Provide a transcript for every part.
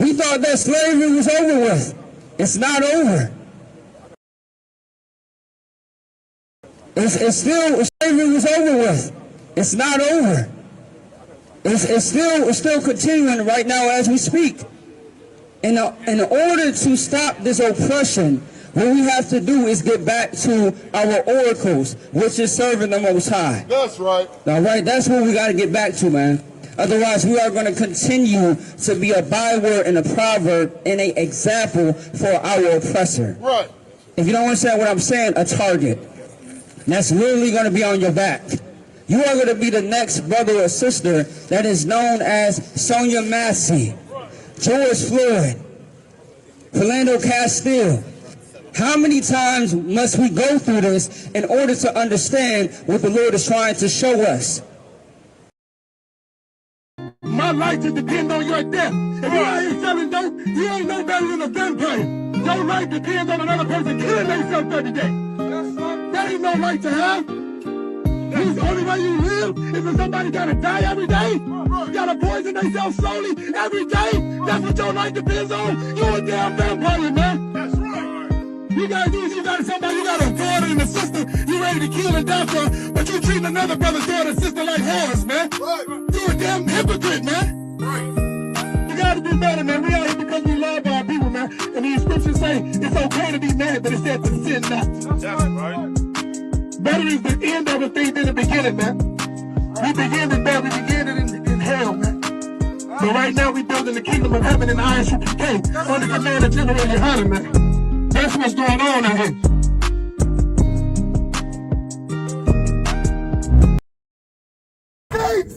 We thought that slavery was over with. It's not over. It's still, slavery was over with. It's not over. It's still continuing right now as we speak. In order to stop this oppression, what we have to do is get back to our oracles, which is serving the Most High. That's right. All right, that's what we got to get back to, man. Otherwise, we are going to continue to be a byword and a proverb and an example for our oppressor. Right. If you don't understand what I'm saying, a target. That's literally going to be on your back. You are going to be the next brother or sister that is known as Sonia Massey, George Floyd, Philando Castile. How many times must we go through this in order to understand what the Lord is trying to show us? My life just depends on your death. If you out here selling dope, you ain't no better than a gun player. Your life depends on another person killing themselves every day. That ain't no right to have. The only way you live is if somebody gotta die every day. Gotta poison themselves slowly every day. That's what your life depends on. You a damn vampire, man. That's right. You got somebody, you got a daughter and a sister you ready to kill and die for, but you treating another brother's daughter and sister like whores, man. Right. You a damn hypocrite, man. Right. You gotta do better, man. We out here because we love our people, man. And these scriptures say it's okay to be mad, but it says to sin not. That's right. Better is the end of a thing than the beginning, man. We begin in bad, we begin in hell, man. So right now we building the kingdom of heaven in the ISUPK under the command of General Yohana, man. That's what's going on out here. Thanks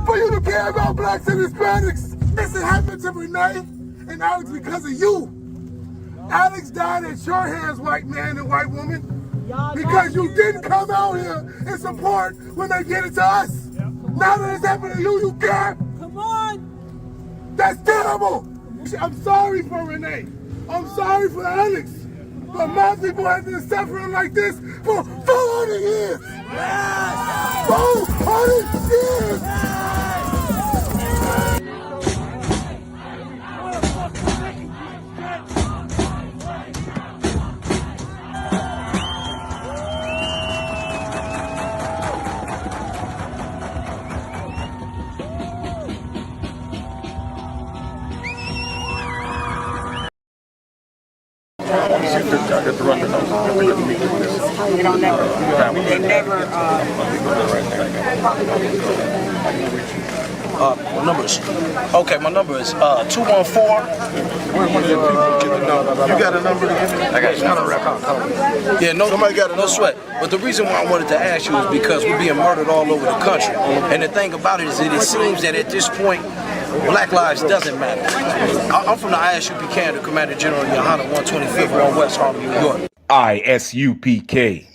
for you to care about blacks and Hispanics. This has happened to Renee and Alex because of you. Alex died at your hands, white man and white woman. Because you didn't come out here and support when they get it to us. Now that it's happening to you, you care. Come on. That's terrible. I'm sorry for Renee. I'm sorry for Alex. But my people have been suffering like this for 400 years. Yes. 400 years. Yes. My number is, okay, my number is 214. You got a number to give me? I got your number. Yeah, no sweat. But the reason why I wanted to ask you is because we're being murdered all over the country. And the thing about it is that it seems that at this point, Black lives doesn't matter. I'm from the ISUPK under Commander General Yohana 125th on West Harlem, New York. ISUPK.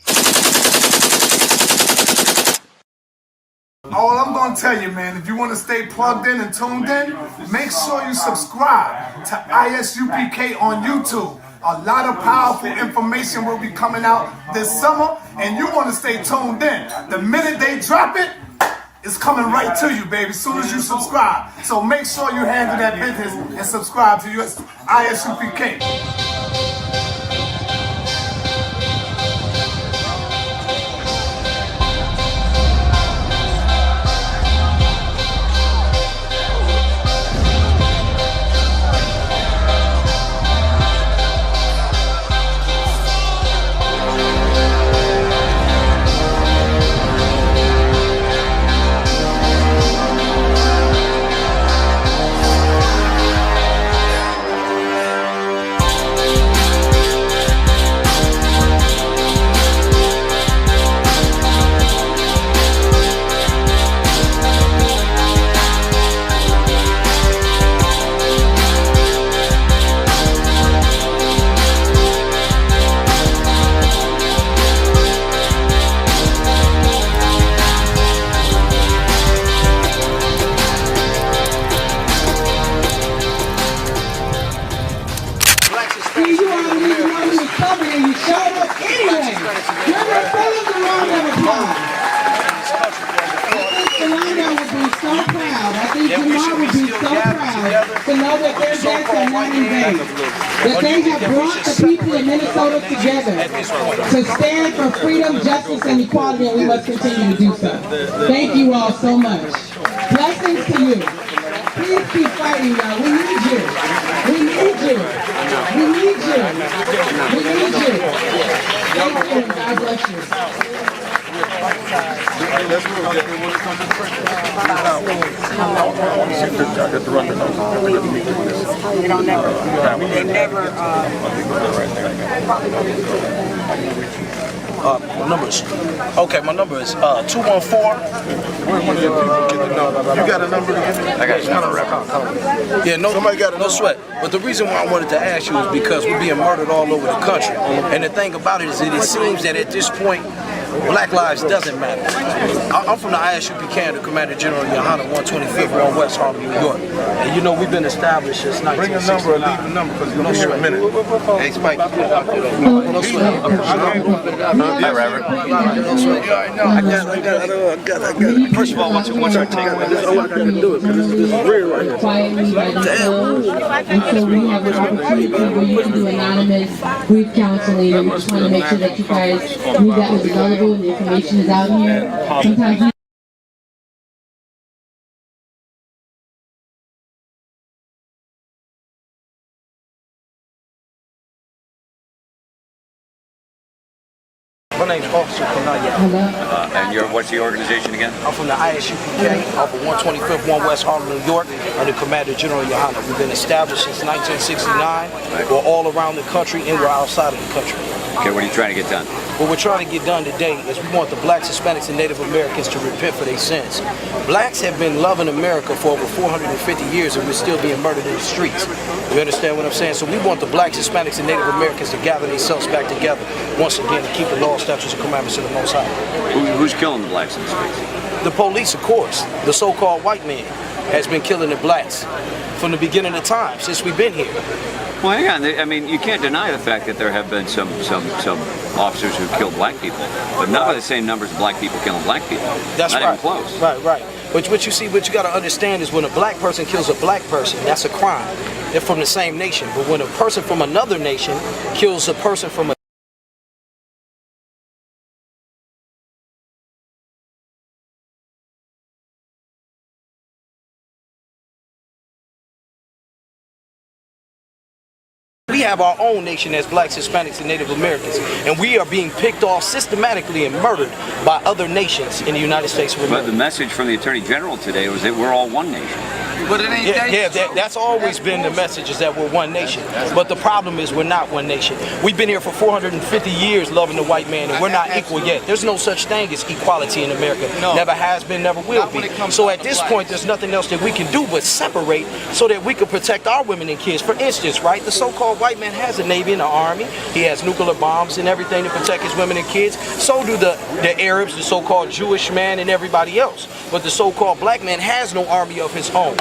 All I'm going to tell you, man, if you want to stay plugged in and tuned in, make sure you subscribe to ISUPK on YouTube. A lot of powerful information will be coming out this summer, and you want to stay tuned in. The minute they drop it, it's coming right to you, baby, as soon as you subscribe. So make sure you handle that business and subscribe to your ISUPK. to know that their deaths are not in vain. That they have brought the people of Minnesota together to stand for freedom, justice, and equality, and we must continue to do so. Thank you all so much. Blessings to you. Please keep fighting, y'all. We need you. We need you. We need you. We need you. Thank you, and God bless you. My number is, okay, my number is 214. You got a number to give me? I got your number. Yeah, no sweat. But the reason why I wanted to ask you is because we're being murdered all over the country. And the thing about it is that it seems that at this point, Black lives doesn't matter. I'm from the ISUPK and the Commander General Yohana 125th 1 West Harlem, New York. And you know we've been established since 1969. Bring a number or leave a number because you're going to be here in a minute. Hey, Spike, you put it out there though. No sweat. Hi, Robert. No sweat. I got it. First of all, what's your take on this? I got to do it because this is real right here. Quietly by themselves. And so we have an opportunity where you can do anonymous grief counseling. And we just want to make sure that you guys knew that was available and the information is out here. Sometimes My name's Officer Kanaya. And what's the organization again? I'm from the ISUPK, off of 125th 1 West Harlem, New York, under Commander General Yohana. We've been established since 1969. We're all around the country and we're outside of the country. Okay, what are you trying to get done? What we're trying to get done today is we want the blacks, Hispanics, and Native Americans to repent for their sins. Blacks have been loving America for over 450 years and we're still being murdered in the streets. You understand what I'm saying? So we want the blacks, Hispanics, and Native Americans to gather themselves back together once again to keep the law, statutes, and commandments of the Most High. Who's killing the blacks in the streets? The police, of course. The so-called white man has been killing the blacks from the beginning of time, since we've been here. Well, hang on. I mean, you can't deny the fact that there have been some officers who killed black people, but not by the same numbers of black people killing black people. That's not right. Even close. Right. But what you got to understand is when a black person kills a black person, that's a crime. They're from the same nation. But when a person from another nation kills a person from a We have our own nation as blacks, Hispanics, and Native Americans, and we are being picked off systematically and murdered by other nations in the United States of America. But the message from the Attorney General today was that we're all one nation. But it ain't that's always been the message, is that we're one nation. But the problem is we're not one nation. We've been here for 450 years loving the white man, and we're not equal yet. There's no such thing as equality in America. Never has been, never will be. So at this point, there's nothing else that we can do but separate so that we can protect our women and kids. For instance, right, the so-called white man has a Navy and an Army. He has nuclear bombs and everything to protect his women and kids. So do the Arabs, the so-called Jewish man, and everybody else. But the so-called black man has no army of his own.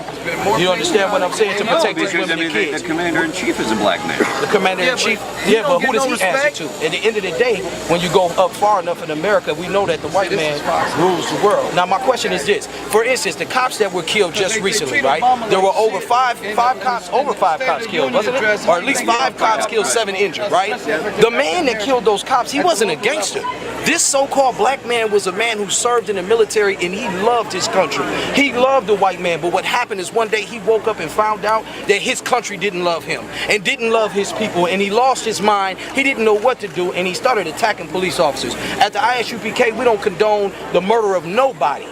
You understand what I'm saying? To protect his women and kids. The commander-in-chief is a black man. The commander-in-chief, but who does he answer to? At the end of the day, when you go up far enough in America, we know that the white man rules the world. Now, my question is this. For instance, the cops that were killed just recently, right? There were over five cops killed, wasn't it? Or at least 5 cops killed, 7 injured, right? The man that killed those cops, he wasn't a gangster. This so-called black man was a man who served in the military and he loved his country. He loved the white man, but what happened is one day he woke up and found out that his country didn't love him and didn't love his people, and he lost his mind. He didn't know what to do, and he started attacking police officers. At the ISUPK, we don't condone the murder of nobody.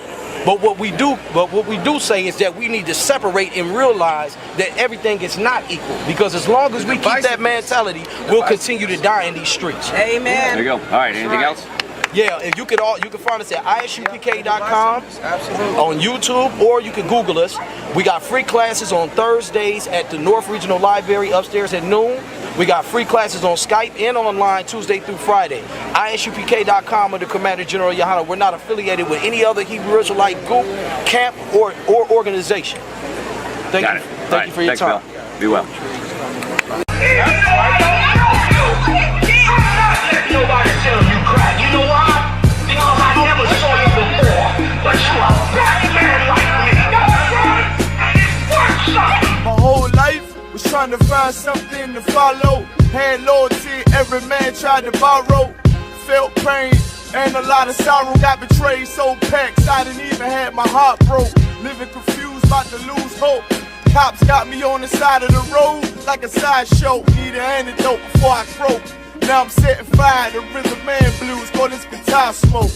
But what we do say is that we need to separate and realize that everything is not equal. Because as long as we keep that mentality, we'll continue to die in these streets. Amen. There you go. All right, anything else? Yeah, and you can find us at isupk.com, on YouTube, or you can Google us. We got free classes on Thursdays at the North Regional Library upstairs at noon. We got free classes on Skype and online Tuesday through Friday. isupk.com under Commander General Yohana. We're not affiliated with any other Hebrew Israelite group, camp, or organization. Thank you for your time. Bill. Be well. Nobody tell you cry. You know why? Because I never saw you before. But you are a black man like me. That's right. And it's worth something. whole life was trying to find something to follow. Had loyalty, every man tried to borrow. Felt pain and a lot of sorrow. Got betrayed, so packed, I didn't even have my heart broke. Living confused, about to lose hope. Cops got me on the side of the road like a sideshow. Need an antidote before I croak. Now I'm setting fire to Rhythm Man blues, call this guitar smoke.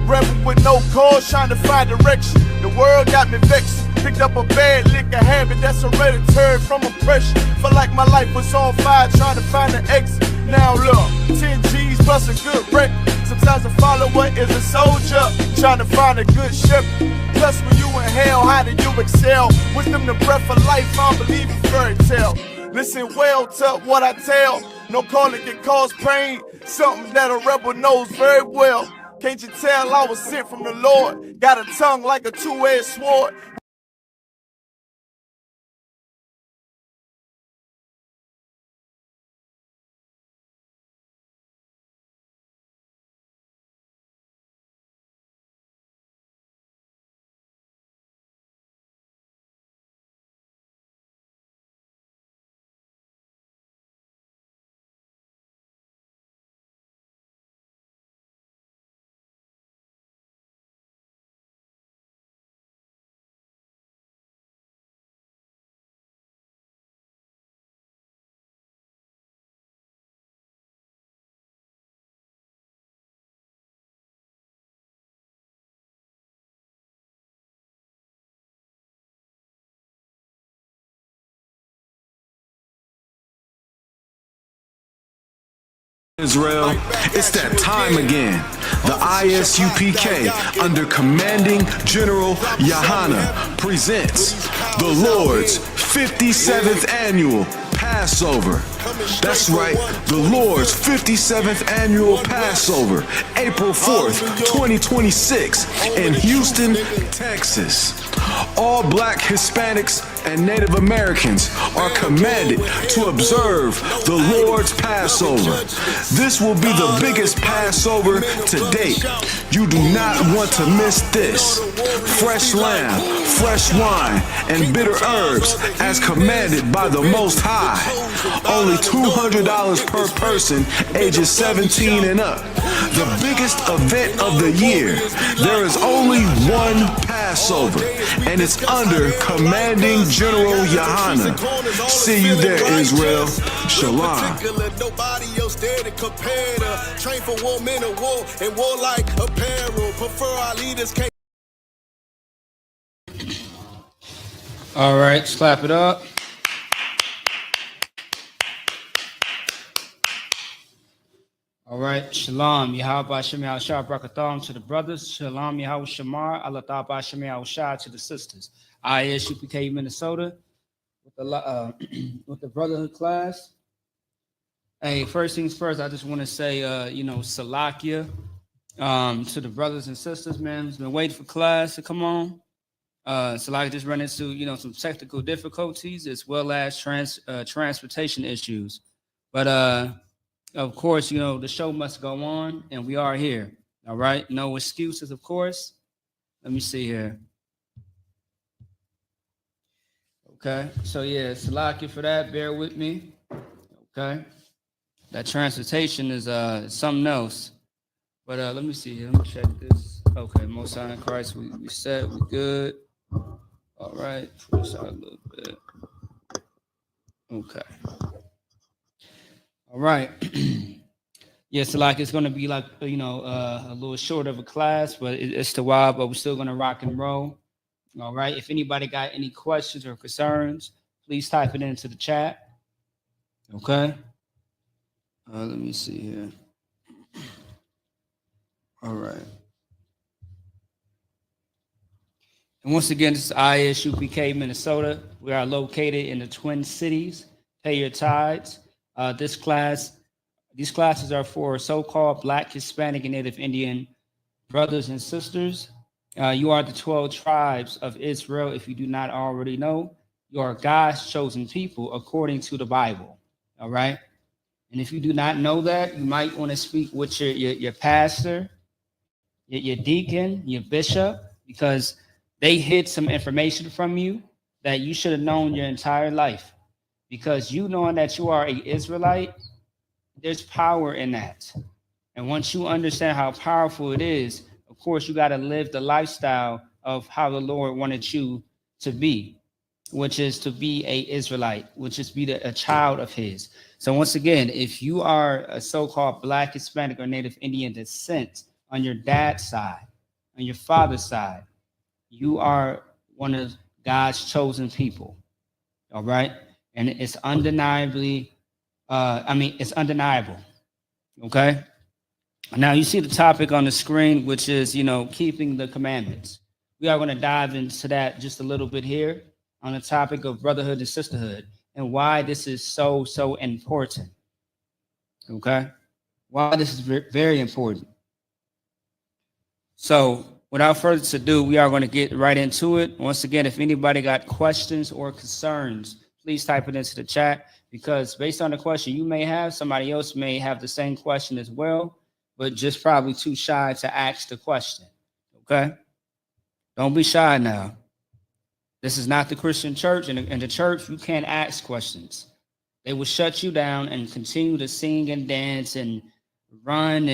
Rebel with no cause, trying to find direction. The world got me vexed. Picked up a bad liquor habit that's hereditary from oppression. Felt like my life was on fire, trying to find an exit. Now look, 10 G's plus a good record. Sometimes a follower is a soldier, trying to find a good shepherd. Plus when you in hell, how do you excel? Wisdom the breath of life, I don't believe in fairy tale. Listen well to what I tell. No calling can cause pain, something that a rebel knows very well. Can't you tell I was sent from the Lord? Got a tongue like a two-edged sword. Israel, it's that time again. The ISUPK, under commanding General Yahana, presents the Lord's 57th annual Passover. That's right, the Lord's 57th annual Passover, April 4th, 2026, in Houston, Texas. All Black, Hispanics, and Native Americans are commanded to observe the Lord's Passover. This will be the biggest Passover to date. You do not want to miss this. Fresh lamb, fresh wine, and bitter herbs as commanded by the Most High. Only $200 per person, ages 17 and up. The biggest event of the year. There is only one Passover, and it's under commanding General Yahana. See you there, Israel. Shalom. Nobody else there to compare to. Train for war, men of war, and warlike apparel. Prefer our leaders can't. All right, let's clap it up. All right, Shalom, Yahweh Shem Yahushua Brakatham to the brothers. Shalom, Yahweh Shamar, Allah Ta'ala Shem Yahushua to the sisters. ISUPK Minnesota with the brotherhood class. Hey, first things first, I just want to say, Salakia to the brothers and sisters, man, who's been waiting for class to come on. Salakia just run into, some technical difficulties as well as transportation issues. But, of course, the show must go on, and we are here. All right, no excuses, of course. Let me see here. Okay, so yeah, Salakia for that. Bear with me. Okay, that transportation is something else. But let me see here. Let me check this. Okay, Most High in Christ, we set, we good. All right, pull this out a little bit. Okay. All right. Yeah, so like it's gonna be like a little short of a class, but it's the while, but we're still gonna rock and roll. All right. If anybody got any questions or concerns, please type it into the chat. Okay. Let me see here. All right. And once again, this is ISUPK Minnesota. We are located in the Twin Cities. Pay your tithes. These classes are for so-called Black, Hispanic, and Native Indian brothers and sisters. You are the 12 tribes of Israel. If you do not already know, you are God's chosen people according to the Bible. All right. And if you do not know that, you might want to speak with your pastor, your deacon, your bishop, because they hid some information from you that you should have known your entire life, because you knowing that you are an Israelite, there's power in that. And once you understand how powerful it is, of course, you got to live the lifestyle of how the Lord wanted you to be, which is to be an Israelite, which is be a child of his. So once again, if you are a so-called Black, Hispanic, or Native Indian descent on your dad's side, on your father's side, you are one of God's chosen people. All right? And it's undeniably, it's undeniable. Okay? Now you see the topic on the screen, which is, keeping the commandments. We are going to dive into that just a little bit here on the topic of brotherhood and sisterhood and why this is so important. Okay? Why this is very important. So without further ado, we are going to get right into it. Once again, if anybody got questions or concerns, please type it into the chat, because based on the question you may have, somebody else may have the same question as well, but just probably too shy to ask the question. Okay? Don't be shy now. This is not the Christian church. In the church, you can't ask questions. They will shut you down and continue to sing and dance and run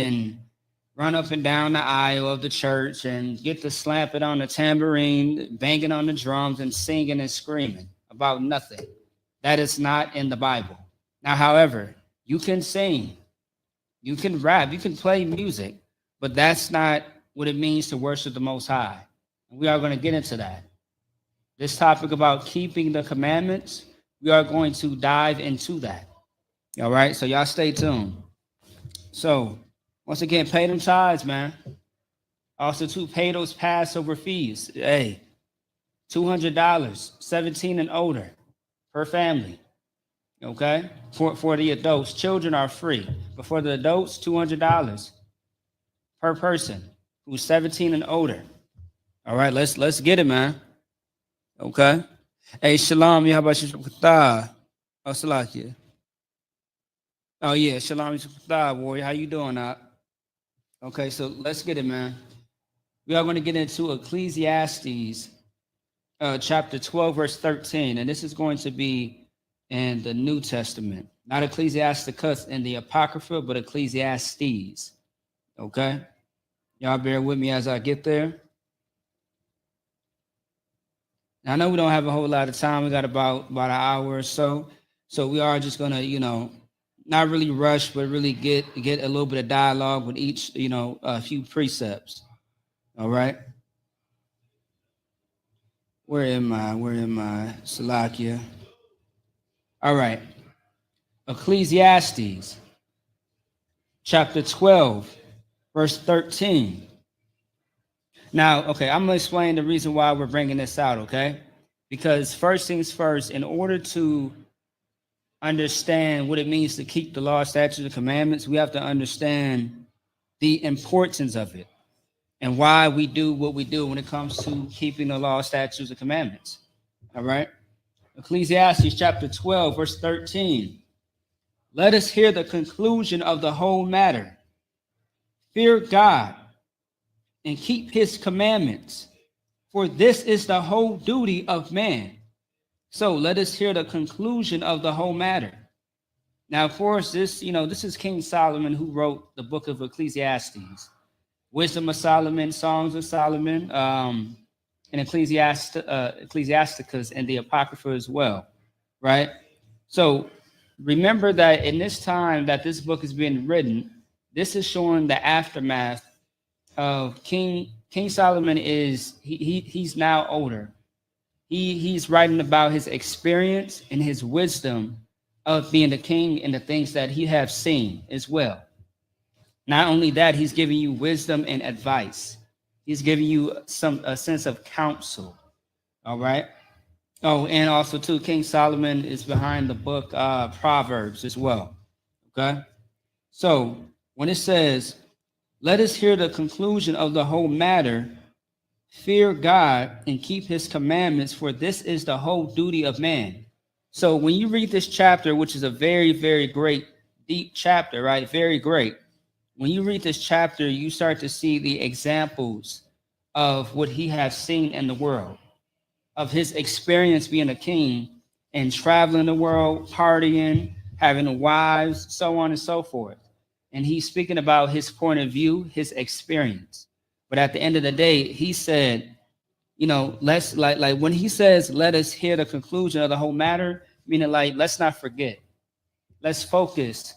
up and down the aisle of the church and get to slapping on the tambourine, banging on the drums, and singing and screaming about nothing. That is not in the Bible. Now, however, you can sing, you can rap, you can play music, but that's not what it means to worship the Most High. And we are going to get into that. This topic about keeping the commandments, we are going to dive into that. All right, so y'all stay tuned. So, once again, pay them tithes, man. Also, pay those Passover fees. Hey, $200, 17 and older per family. Okay, for the adults. Children are free, but for the adults, $200 per person who's 17 and older. All right, let's get it, man. Okay. Hey, Shalom, how about you? Oh, Salakia. Oh, yeah, Shalom, warrior. How you doing, Okay, so let's get it, man. We are going to get into Ecclesiastes chapter 12, verse 13. And this is going to be in the New Testament. Not Ecclesiasticus in the Apocrypha, but Ecclesiastes. Okay? Y'all bear with me as I get there. Now, I know we don't have a whole lot of time. We got about an hour or so. So we are just going to, not really rush, but really get a little bit of dialogue with each, a few precepts. All right. Where am I? Salakia. All right. Ecclesiastes chapter 12, verse 13. Now, okay, I'm going to explain the reason why we're bringing this out, okay? Because first things first, in order to understand what it means to keep the law, statutes, and commandments, we have to understand the importance of it and why we do what we do when it comes to keeping the law, statutes, and commandments. All right? Ecclesiastes chapter 12, verse 13. Let us hear the conclusion of the whole matter. Fear God and keep his commandments, for this is the whole duty of man. So let us hear the conclusion of the whole matter. Now, of course, this is King Solomon who wrote the book of Ecclesiastes. Wisdom of Solomon, Songs of Solomon, and Ecclesiasticus and the Apocrypha as well, right? So remember that in this time that this book is being written, this is showing the aftermath of King Solomon. He's now older. He's writing about his experience and his wisdom of being the king and the things that he has seen as well. Not only that, he's giving you wisdom and advice. He's giving you a sense of counsel. All right. Oh, and also too, King Solomon is behind the book Proverbs as well. Okay. So when it says, let us hear the conclusion of the whole matter, fear God and keep his commandments, for this is the whole duty of man. So when you read this chapter, which is a very, very great, deep chapter, right? Very great. When you read this chapter, you start to see the examples of what he has seen in the world, of his experience being a king and traveling the world, partying, having wives, so on and so forth. And he's speaking about his point of view, his experience. But at the end of the day, he said, you know, let's like when he says, let us hear the conclusion of the whole matter, meaning like, let's not forget, let's focus,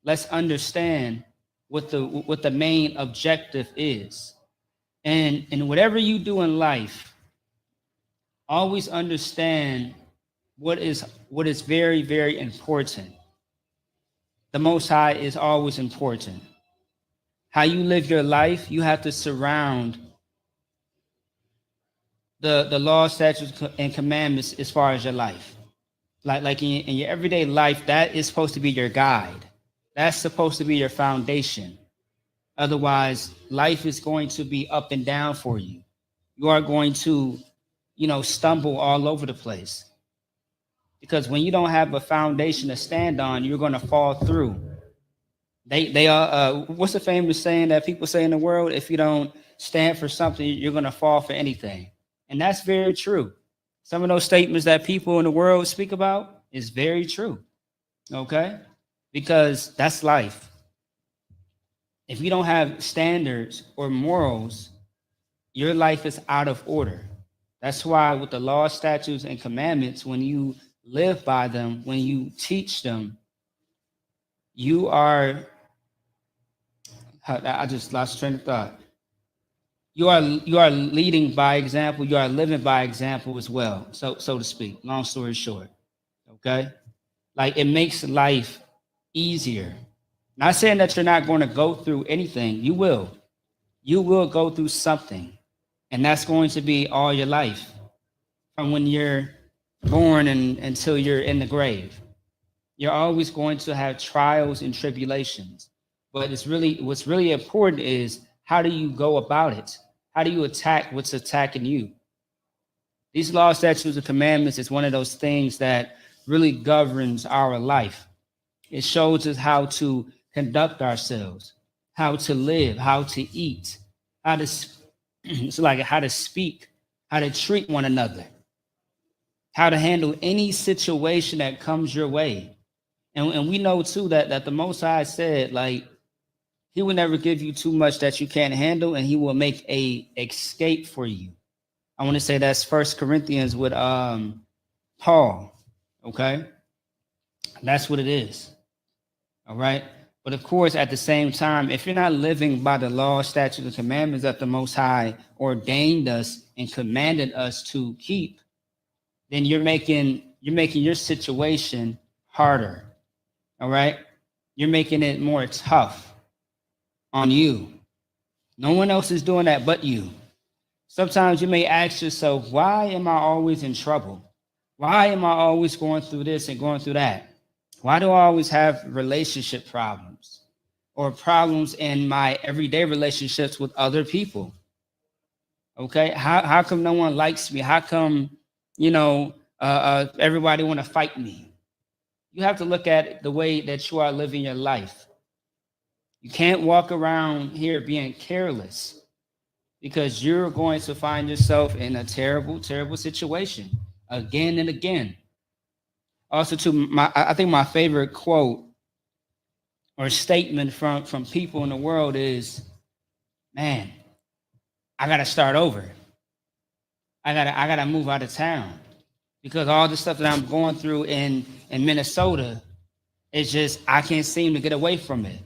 let's understand what the main objective is. And whatever you do in life, always understand what is very, very important. The Most High is always important. How you live your life, you have to surround the law, statutes, and commandments as far as your life. Like in your everyday life, that is supposed to be your guide. That's supposed to be your foundation. Otherwise, life is going to be up and down for you. You are going to, you know, stumble all over the place. Because when you don't have a foundation to stand on, you're going to fall through. They are, what's the famous saying that people say in the world? If you don't stand for something, you're going to fall for anything. And that's very true. Some of those statements that people in the world speak about is very true. Okay? Because that's life. If you don't have standards or morals, your life is out of order. That's why with the law, statutes, and commandments, when you live by them, when you teach them, you are, I just lost train of thought. You are leading by example. You are living by example as well, so to speak. Long story short, okay? Like it makes life easier. Not saying that you're not going to go through anything. You will. You will go through something, and that's going to be all your life, from when you're born and until you're in the grave. You're always going to have trials and tribulations. But what's really important is, how do you go about it? How do you attack what's attacking you? These laws, statutes, and commandments is one of those things that really governs our life. It shows us how to conduct ourselves, how to live, how to eat, how to speak, how to treat one another, how to handle any situation that comes your way. And we know too that the Most High said, like, he will never give you too much that you can't handle, and he will make a escape for you. I want to say that's 1 Corinthians with Paul. Okay, that's what it is. All right. But of course, at the same time, if you're not living by the law, statutes, and commandments that the Most High ordained us and commanded us to keep, then you're making your situation harder. All right. You're making it more tough on you. No one else is doing that but you. Sometimes you may ask yourself, why am I always in trouble? Why am I always going through this and going through that? Why do I always have relationship problems or problems in my everyday relationships with other people? Okay, how come no one likes me? How come, everybody want to fight me? You have to look at the way that you are living your life. You can't walk around here being careless, because you're going to find yourself in a terrible, terrible situation again and again. Also, I think my favorite quote or statement from people in the world is, man, I got to start over. I gotta move out of town, because all the stuff that I'm going through in Minnesota, it's just, I can't seem to get away from it.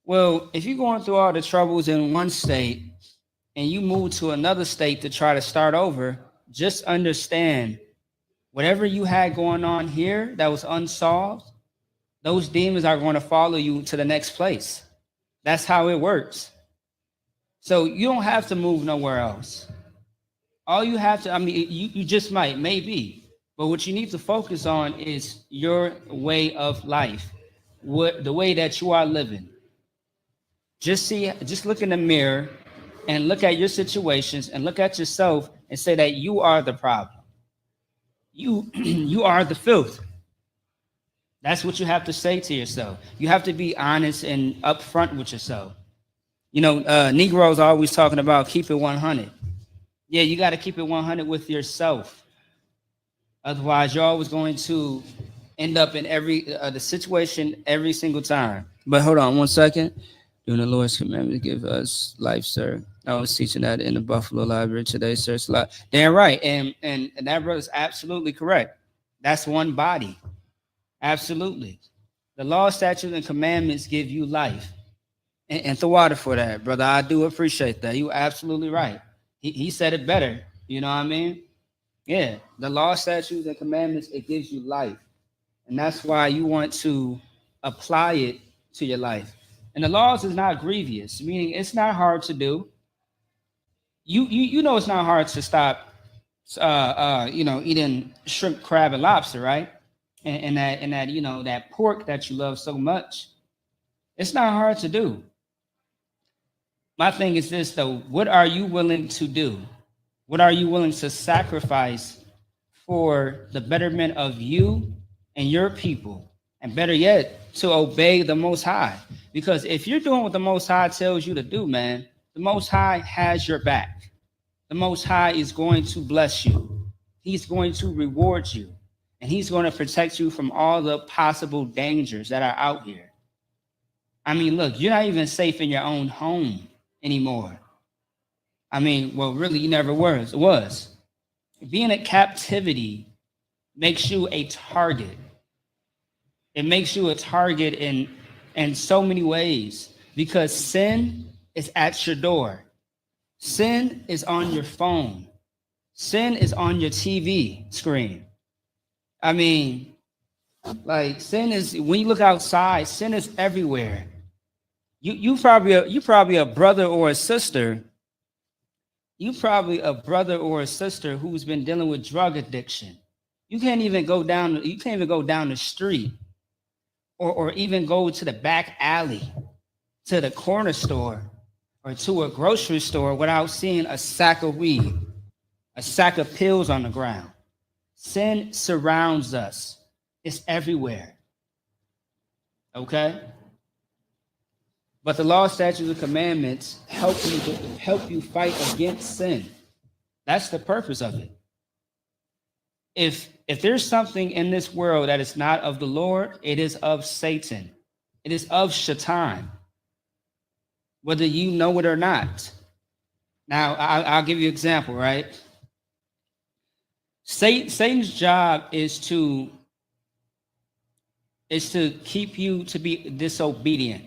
Well, if you're going through all the troubles in one state and you move to another state to try to start over, just understand, whatever you had going on here that was unsolved, those demons are going to follow you to the next place. That's how it works. So you don't have to move nowhere else. All you have to, you just might, maybe, but what you need to focus on is your way of life, the way that you are living. Just look in the mirror and look at your situations and look at yourself and say that you are the problem. You are the filth. That's what you have to say to yourself. You have to be honest and upfront with yourself. Negroes are always talking about keep it 100. Yeah, you got to keep it 100 with yourself. Otherwise, you're always going to end up in the situation every single time. But hold on 1 second. Doing the Lord's commandment to give us life, sir. I was teaching that in the Buffalo Library today, sir. It's a lot. Damn right. And that brother is absolutely correct. That's one body. Absolutely. The law, statutes, and commandments give you life. And the water for that, brother. I do appreciate that. You're absolutely right. He said it better. You know what I mean? Yeah. The law, statutes, and commandments, it gives you life. And that's why you want to apply it to your life. And the laws is not grievous, meaning it's not hard to do. You know it's not hard to stop eating shrimp, crab, and lobster, right? And that that pork that you love so much. It's not hard to do. My thing is this though, what are you willing to do? What are you willing to sacrifice for the betterment of you and your people? And better yet, to obey the Most High. Because if you're doing what the Most High tells you to do, man, the Most High has your back. The Most High is going to bless you. He's going to reward you. And he's going to protect you from all the possible dangers that are out here. I mean, look, you're not even safe in your own home anymore. I mean, well, really, you never was. Being in captivity makes you a target. It makes you a target in so many ways because sin is at your door. Sin is on your phone. Sin is on your TV screen. I mean, like sin is, when you look outside, sin is everywhere. You probably a brother or a sister. You probably a brother or a sister who's been dealing with drug addiction. You can't even go down the street or even go to the back alley, to the corner store or to a grocery store without seeing a sack of weed, a sack of pills on the ground. Sin surrounds us. It's everywhere. Okay? But the law, statutes, and commandments help you fight against sin. That's the purpose of it. If there's something in this world that is not of the Lord, it is of Satan. It is of Shaitan, whether you know it or not. Now, I'll give you an example, right? Satan's job is to keep you to be disobedient,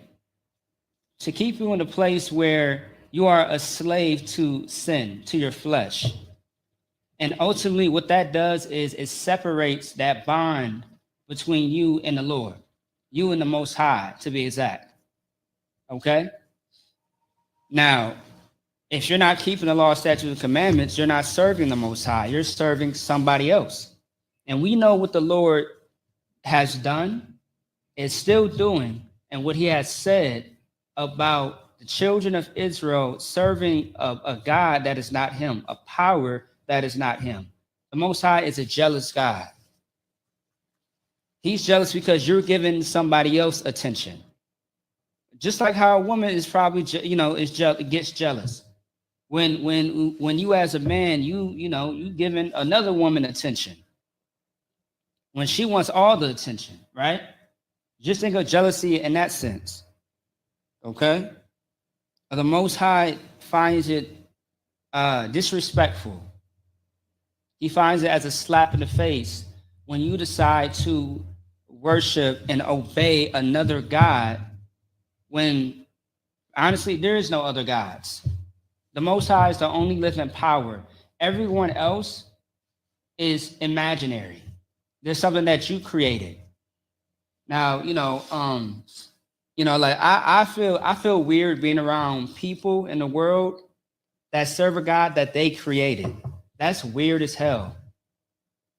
to keep you in a place where you are a slave to sin, to your flesh. And ultimately, what that does is it separates that bond between you and the Lord, you and the Most High, to be exact. Okay? Now, if you're not keeping the law, statutes, and commandments, you're not serving the Most High. You're serving somebody else. And we know what the Lord has done, is still doing, and what he has said about the children of Israel serving a God that is not him, a power that is not him. The Most High is a jealous God. He's jealous because you're giving somebody else attention. Just like how a woman is probably, gets jealous. When you as a man, you giving another woman attention. When she wants all the attention, right? Just think of jealousy in that sense. Okay? The Most High finds it disrespectful. He finds it as a slap in the face when you decide to worship and obey another God when, honestly, there is no other gods. The Most High is the only living power. Everyone else is imaginary. There's something that you created. Now, I feel weird being around people in the world that serve a God that they created. That's weird as hell.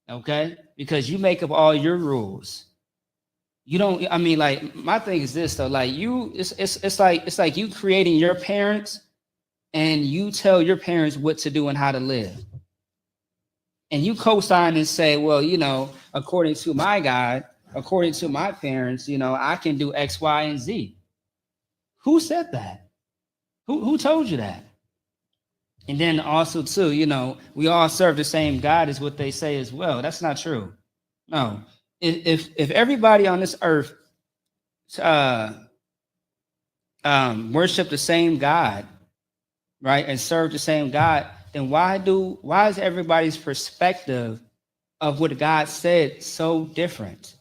Okay? Because you make up all your rules. You don't, my thing is this though, it's like you creating your parents and you tell your parents what to do and how to live. And you co-sign and say, well, according to my God, according to my parents, I can do X, Y, and Z. Who said that? Who told you that? And then also too, you know, we all serve the same God is what they say as well. That's not true. No. If everybody on this earth worship the same God, right, and serve the same God, then why is everybody's perspective of what God said so different?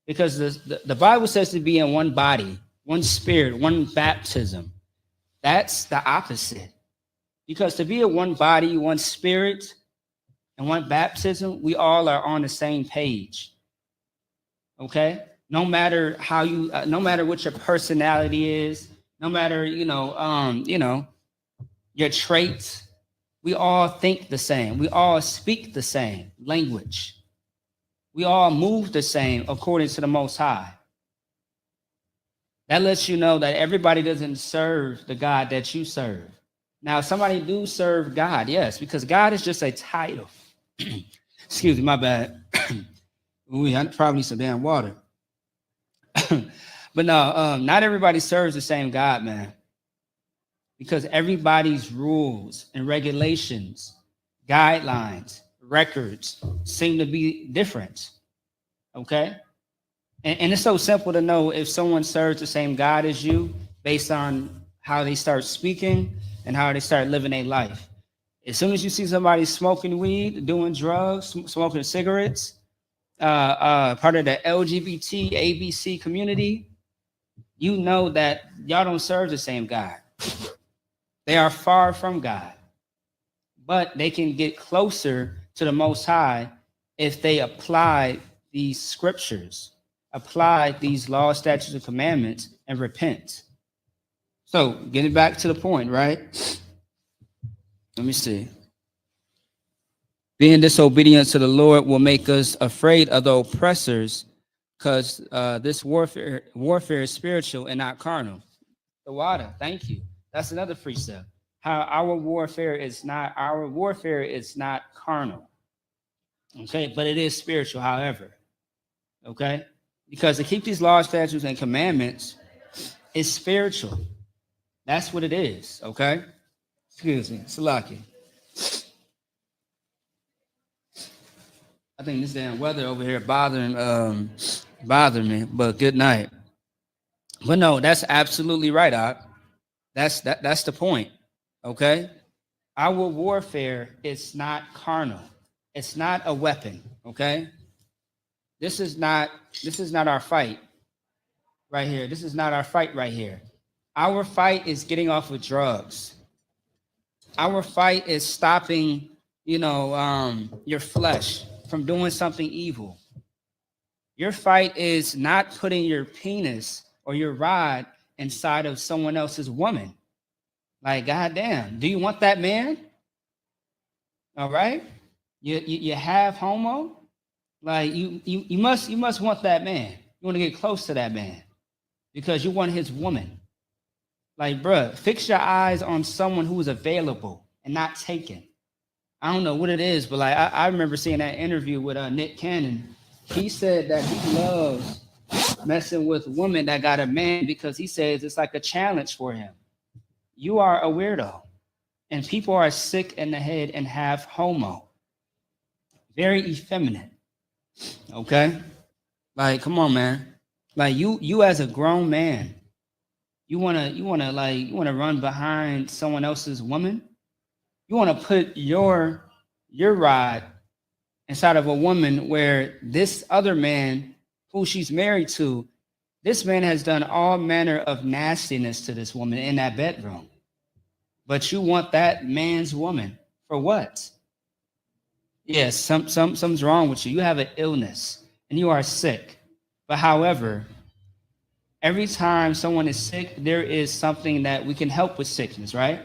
Because the Bible says to be in one body, one spirit, one baptism. That's the opposite. Because to be in one body, one spirit, and one baptism, we all are on the same page. Okay? No matter how you, no matter what your personality is, no matter, your traits, we all think the same. We all speak the same language. We all move the same according to the Most High. That lets you know that everybody doesn't serve the God that you serve. Now, somebody do serve God, yes, because God is just a title. Excuse me, my bad. I probably need some damn water. But no, not everybody serves the same God, man. Because everybody's rules and regulations, guidelines, records seem to be different. Okay? And it's so simple to know if someone serves the same God as you based on how they start speaking and how they start living their life. As soon as you see somebody smoking weed, doing drugs, smoking cigarettes, part of the LGBT, ABC community, you know that y'all don't serve the same God. They are far from God. But they can get closer to the Most High if they apply these scriptures, apply these laws, statutes, and commandments, and repent. So, getting back to the point, right? Let me see. Being disobedient to the Lord will make us afraid of the oppressors, because this warfare is spiritual and not carnal. The water, thank you. That's another precept. How our warfare is not carnal. Okay, but it is spiritual, however. Okay? Because to keep these laws, statutes, and commandments is spiritual. That's what it is, okay? Excuse me, Salaki. I think this damn weather over here bothering me, but good night. But no, that's absolutely right, Ak. That's the point, okay? Our warfare is not carnal. It's not a weapon, okay? This is not our fight right here. This is not our fight right here. Our fight is getting off of drugs. Our fight is stopping, your flesh from doing something evil. Your fight is not putting your penis or your rod inside of someone else's woman. Like, goddamn, do you want that man? All right, you have homo. Like you must want that man. You want to get close to that man because you want his woman. Like, bruh, fix your eyes on someone who is available and not taken. I don't know what it is, but like I remember seeing that interview with Nick Cannon. He said that he loves messing with women that got a man because he says it's like a challenge for him. You are a weirdo, and people are sick in the head and have homo. Very effeminate. Okay, like, come on, man. Like you as a grown man, you wanna run behind someone else's woman. You want to put your rod inside of a woman where this other man who she's married to, this man has done all manner of nastiness to this woman in that bedroom. But you want that man's woman for what? Yes, something's wrong with you. You have an illness and you are sick. But however, every time someone is sick, there is something that we can help with sickness, right?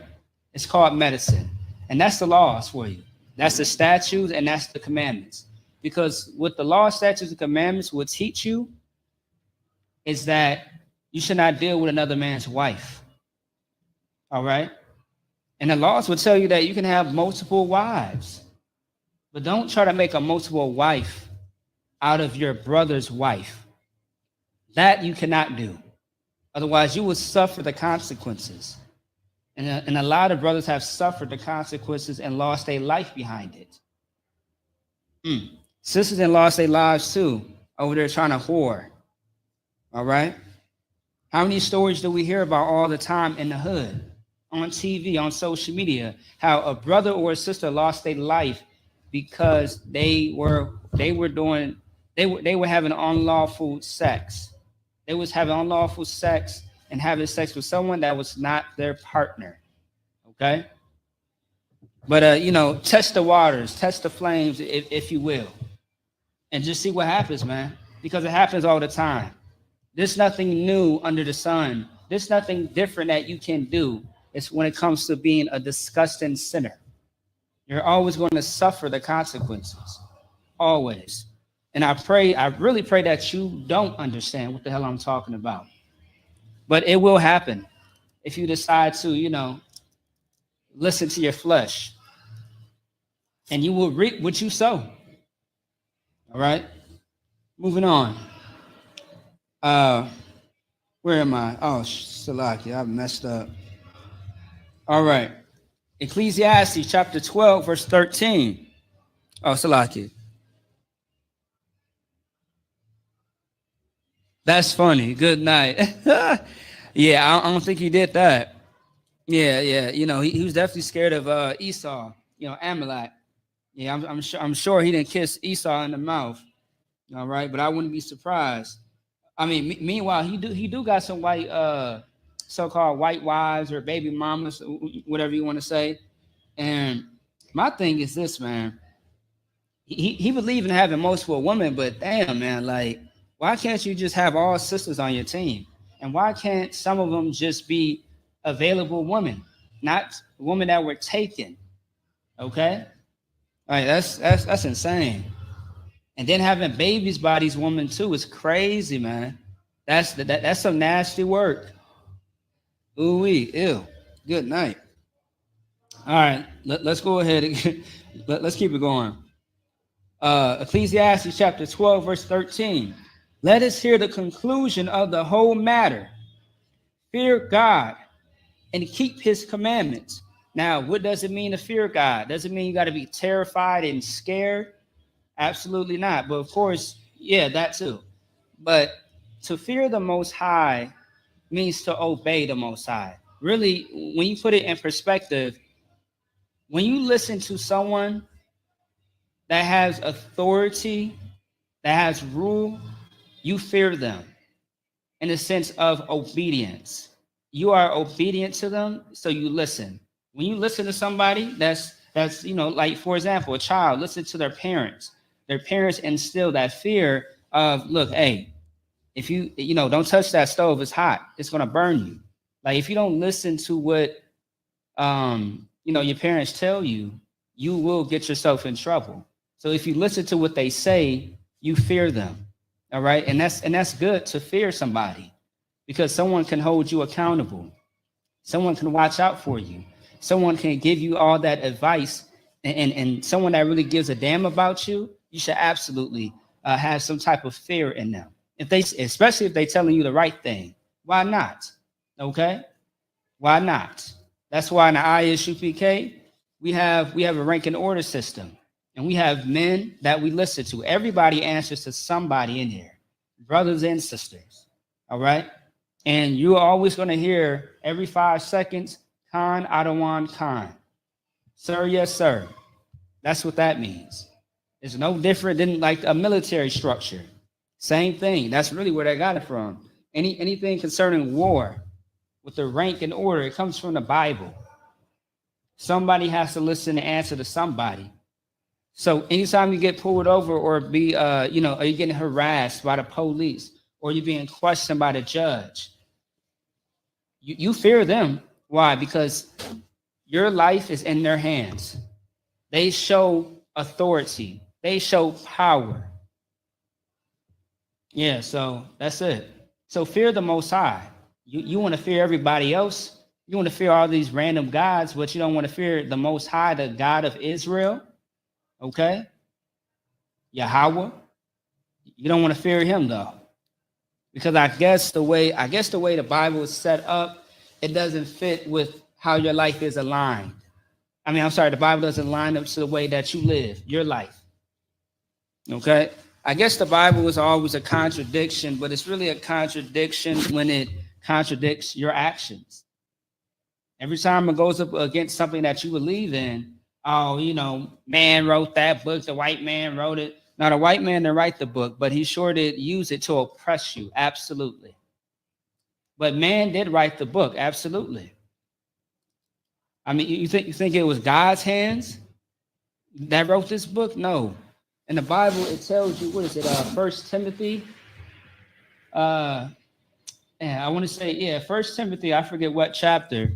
It's called medicine. And that's the laws for you. That's the statutes and that's the commandments. Because what the law, statutes, and commandments will teach you is that you should not deal with another man's wife. All right? And the laws will tell you that you can have multiple wives. But don't try to make a multiple wife out of your brother's wife. That you cannot do. Otherwise, you will suffer the consequences. And a lot of brothers have suffered the consequences and lost their life behind it. Sisters and lost their lives too over there trying to whore. All right. How many stories do we hear about all the time in the hood, on TV, on social media, how a brother or a sister lost their life because they were having unlawful sex. They was having unlawful sex and having sex with someone that was not their partner. Okay. But test the waters, test the flames, if you will, and just see what happens, man. Because it happens all the time. There's nothing new under the sun. There's nothing different that you can do. It's when it comes to being a disgusting sinner. You're always going to suffer the consequences. Always. And I really pray that you don't understand what the hell I'm talking about. But it will happen if you decide to, listen to your flesh. And you will reap what you sow. All right? Moving on. Where am I? Oh, Salaki, I messed up. All right. Ecclesiastes chapter 12, verse 13. Oh, Salaki. That's funny. Good night. Yeah, I don't think he did that. Yeah. He was definitely scared of Esau, Amalek. Yeah, I'm sure he didn't kiss Esau in the mouth. All right, but I wouldn't be surprised. I mean, meanwhile, he do got some white, so-called white wives or baby mamas, whatever you want to say. And my thing is this, man. He believed in having multiple women, but damn, man, like, why can't you just have all sisters on your team? And why can't some of them just be available women, not women that were taken? Okay, all right, that's insane. And then having babies by these women too is crazy, man. That's some nasty work. Ooh-wee, ew. Good night. All right, let's go ahead and let's keep it going. Ecclesiastes chapter 12, verse 13. Let us hear the conclusion of the whole matter. Fear God and keep his commandments. Now, what does it mean to fear God? Does it mean you got to be terrified and scared? Absolutely not. But of course, yeah, that too. But to fear the Most High means to obey the Most High. Really, when you put it in perspective, when you listen to someone that has authority, that has rule, you fear them in the sense of obedience. You are obedient to them, so you listen. When you listen to somebody that's like, for example, a child, listen to their parents. Their parents instill that fear of, look, hey, if you don't touch that stove, it's hot. It's going to burn you. Like, if you don't listen to what, your parents tell you, you will get yourself in trouble. So if you listen to what they say, you fear them. All right. And that's good to fear somebody, because someone can hold you accountable. Someone can watch out for you. Someone can give you all that advice, and someone that really gives a damn about you, you should absolutely have some type of fear in them. Especially if they're telling you the right thing. Why not? Okay. Why not? That's why in the ISUPK, we have a rank and order system. And we have men that we listen to. Everybody answers to somebody in here, brothers and sisters. All right. And you're always going to hear every 5 seconds, Khan, Adawan, Khan. Sir, yes, sir. That's what that means. It's no different than like a military structure. Same thing. That's really where they got it from. Anything concerning war with the rank and order, it comes from the Bible. Somebody has to listen and answer to somebody. So anytime you get pulled over or be, are you getting harassed by the police or you're being questioned by the judge, you fear them. Why? Because your life is in their hands. They show authority. They show power. Yeah, so that's it. So fear the Most High. You want to fear everybody else. You want to fear all these random gods, but you don't want to fear the Most High, the God of Israel. Okay, Yahweh. You don't want to fear him though, because I guess the way the Bible is set up, it doesn't fit with how your life is aligned. I mean, I'm sorry, the Bible doesn't line up to the way that you live your life. Okay? I guess the Bible is always a contradiction, but it's really a contradiction when it contradicts your actions. Every time it goes up against something that you believe in, oh, you know, man wrote that book, the white man wrote it. Now, the white man didn't write the book, but he sure did use it to oppress you, absolutely. But man did write the book, absolutely. I mean, you think it was God's hands that wrote this book? No. In the Bible, it tells you, what is it, 1 Timothy? I want to say, 1 Timothy, I forget what chapter,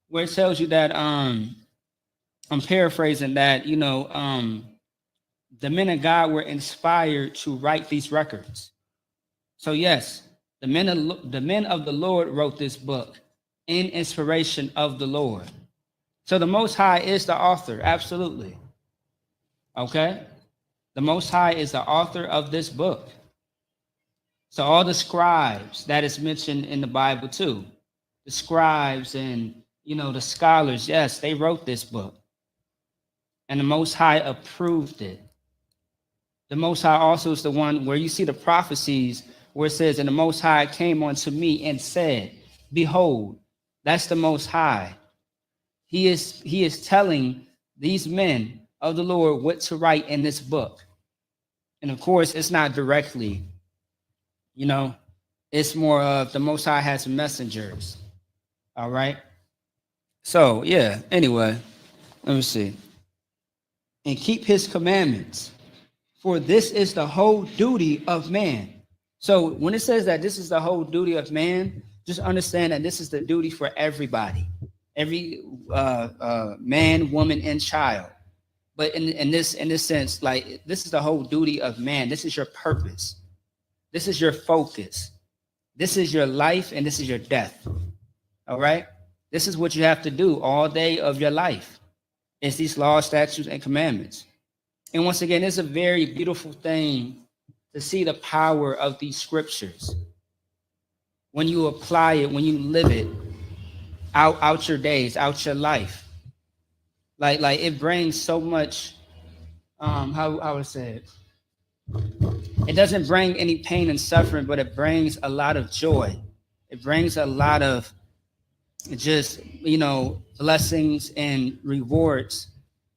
where it tells you that, I'm paraphrasing that, you know, the men of God were inspired to write these records. So yes, the men of the Lord wrote this book in inspiration of the Lord. So the Most High is the author, absolutely. Okay? The Most High is the author of this book. So all the scribes that is mentioned in the Bible too, the scribes and, you know, the scholars, yes, they wrote this book. And the Most High approved it. The Most High also is the one where you see the prophecies where it says, and the Most High came unto me and said, behold, that's the Most High. He is telling these men of the Lord what to write in this book. And of course, it's not directly, you know, it's more of the Most High has messengers. All right. So, yeah, anyway, let me see. And keep his commandments, for this is the whole duty of man. So when it says that this is the whole duty of man, just understand that this is the duty for everybody, every man, woman, and child. But in this sense, like, this is the whole duty of man. This is your purpose. This is your focus. This is your life, and this is your death. All right? This is what you have to do all day of your life. It's these laws, statutes, and commandments. And once again, it's a very beautiful thing to see the power of these scriptures. When you apply it, when you live it out your days, out your life. Like it brings so much, how I would say it. It doesn't bring any pain and suffering, but it brings a lot of joy. It brings a lot of just, you know, blessings and rewards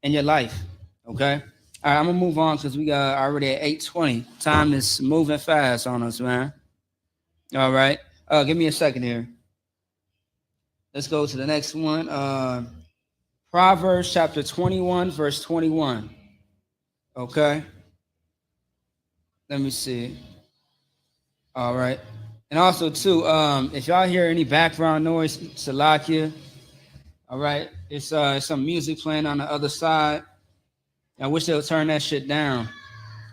in your life. Okay. All right, I'm gonna move on because we got already at 8:20. Time is moving fast on us, man. All right. Give me a second here. Let's go to the next one. Proverbs chapter 21, verse 21. Okay. Let me see. All right. And also, too, if y'all hear any background noise, Salakia, all right, it's some music playing on the other side. I wish they would turn that shit down.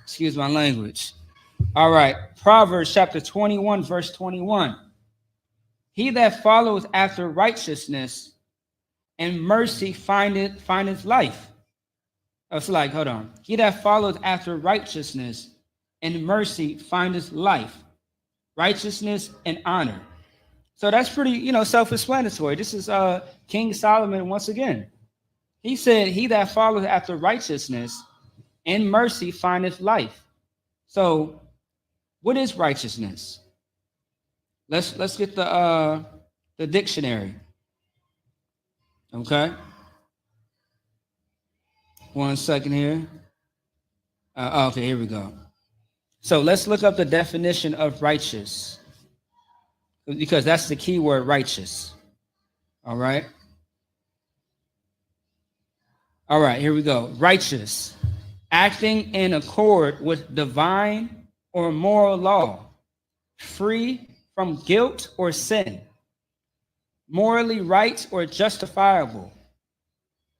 Excuse my language. All right. Proverbs chapter 21, verse 21. He that followeth after righteousness and mercy findeth life. Oh, it's like, hold on. He that followeth after righteousness and mercy findeth life, righteousness and honor. So that's pretty, you know, self-explanatory. This is King Solomon once again. He said, he that followeth after righteousness and mercy findeth life. So what is righteousness? Let's get the dictionary. Okay. 1 second here. Okay, here we go. So let's look up the definition of righteous, because that's the key word, righteous. All right. All right, here we go. Righteous, acting in accord with divine or moral law, free from guilt or sin, morally right or justifiable,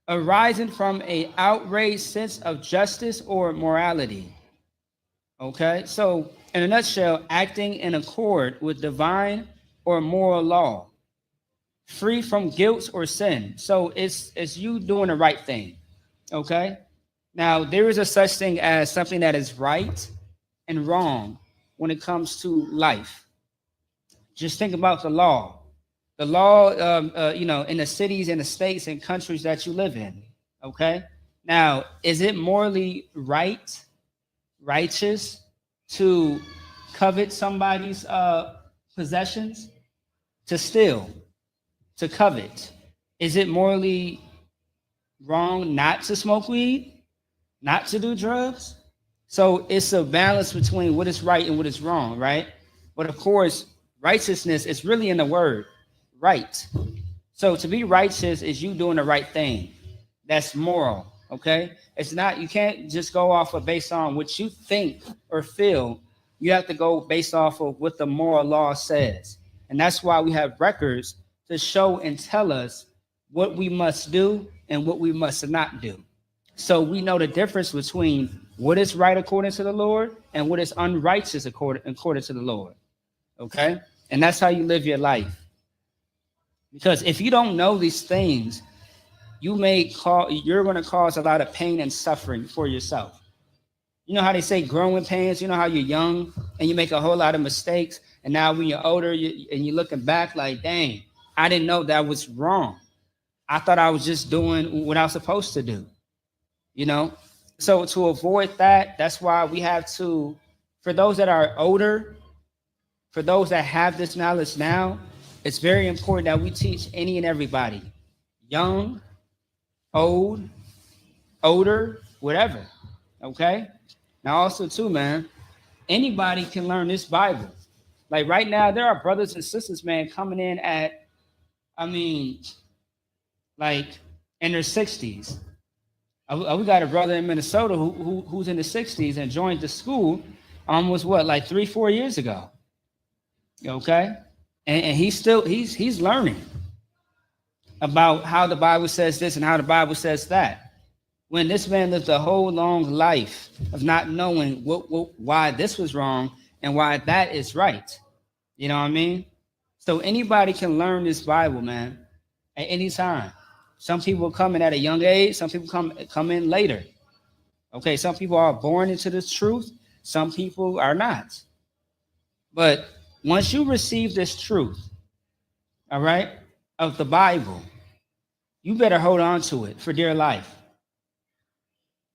arising from an outraged sense of justice or morality. Okay, so in a nutshell, acting in accord with divine or moral law, free from guilt or sin. So it's you doing the right thing. Okay, now there is a such thing as something that is right and wrong when it comes to life. Just think about the law. the law, in the cities and the states and countries that you live in. Okay. Now, is it morally righteous to covet somebody's possessions? To steal, to covet? Is it morally wrong not to smoke weed, not to do drugs? So it's a balance between what is right and what is wrong, right? But of course, righteousness is really in the word right. So to be righteous is you doing the right thing. That's moral, okay? It's not, you can't just go off of based on what you think or feel. You have to go based off of what the moral law says. And that's why we have records to show and tell us what we must do and what we must not do. So we know the difference between what is right according to the Lord and what is unrighteous according to the Lord. Okay? And that's how you live your life. Because if you don't know these things, you're going to cause a lot of pain and suffering for yourself. You know how they say growing pains? You know how you're young and you make a whole lot of mistakes, and now when you're older and you're looking back like, dang, I didn't know that was wrong. I thought I was just doing what I was supposed to do. So to avoid that, that's why we have to, for those that are older, for those that have this knowledge now, it's very important that we teach any and everybody, young, old, older, whatever. Okay? Now also too, man, anybody can learn this Bible. Like right now, there are brothers and sisters, man, coming in at, like in their 60s. We got a brother in Minnesota who's in the 60s and joined the school almost 3-4 years ago. Okay? And he's learning about how the Bible says this and how the Bible says that. When this man lived a whole long life of not knowing why this was wrong and why that is right. You know what I mean? So anybody can learn this Bible, man, at any time. Some people come in at a young age. Some people come in later. Okay, some people are born into this truth. Some people are not. But once you receive this truth, all right, of the Bible, you better hold on to it for dear life.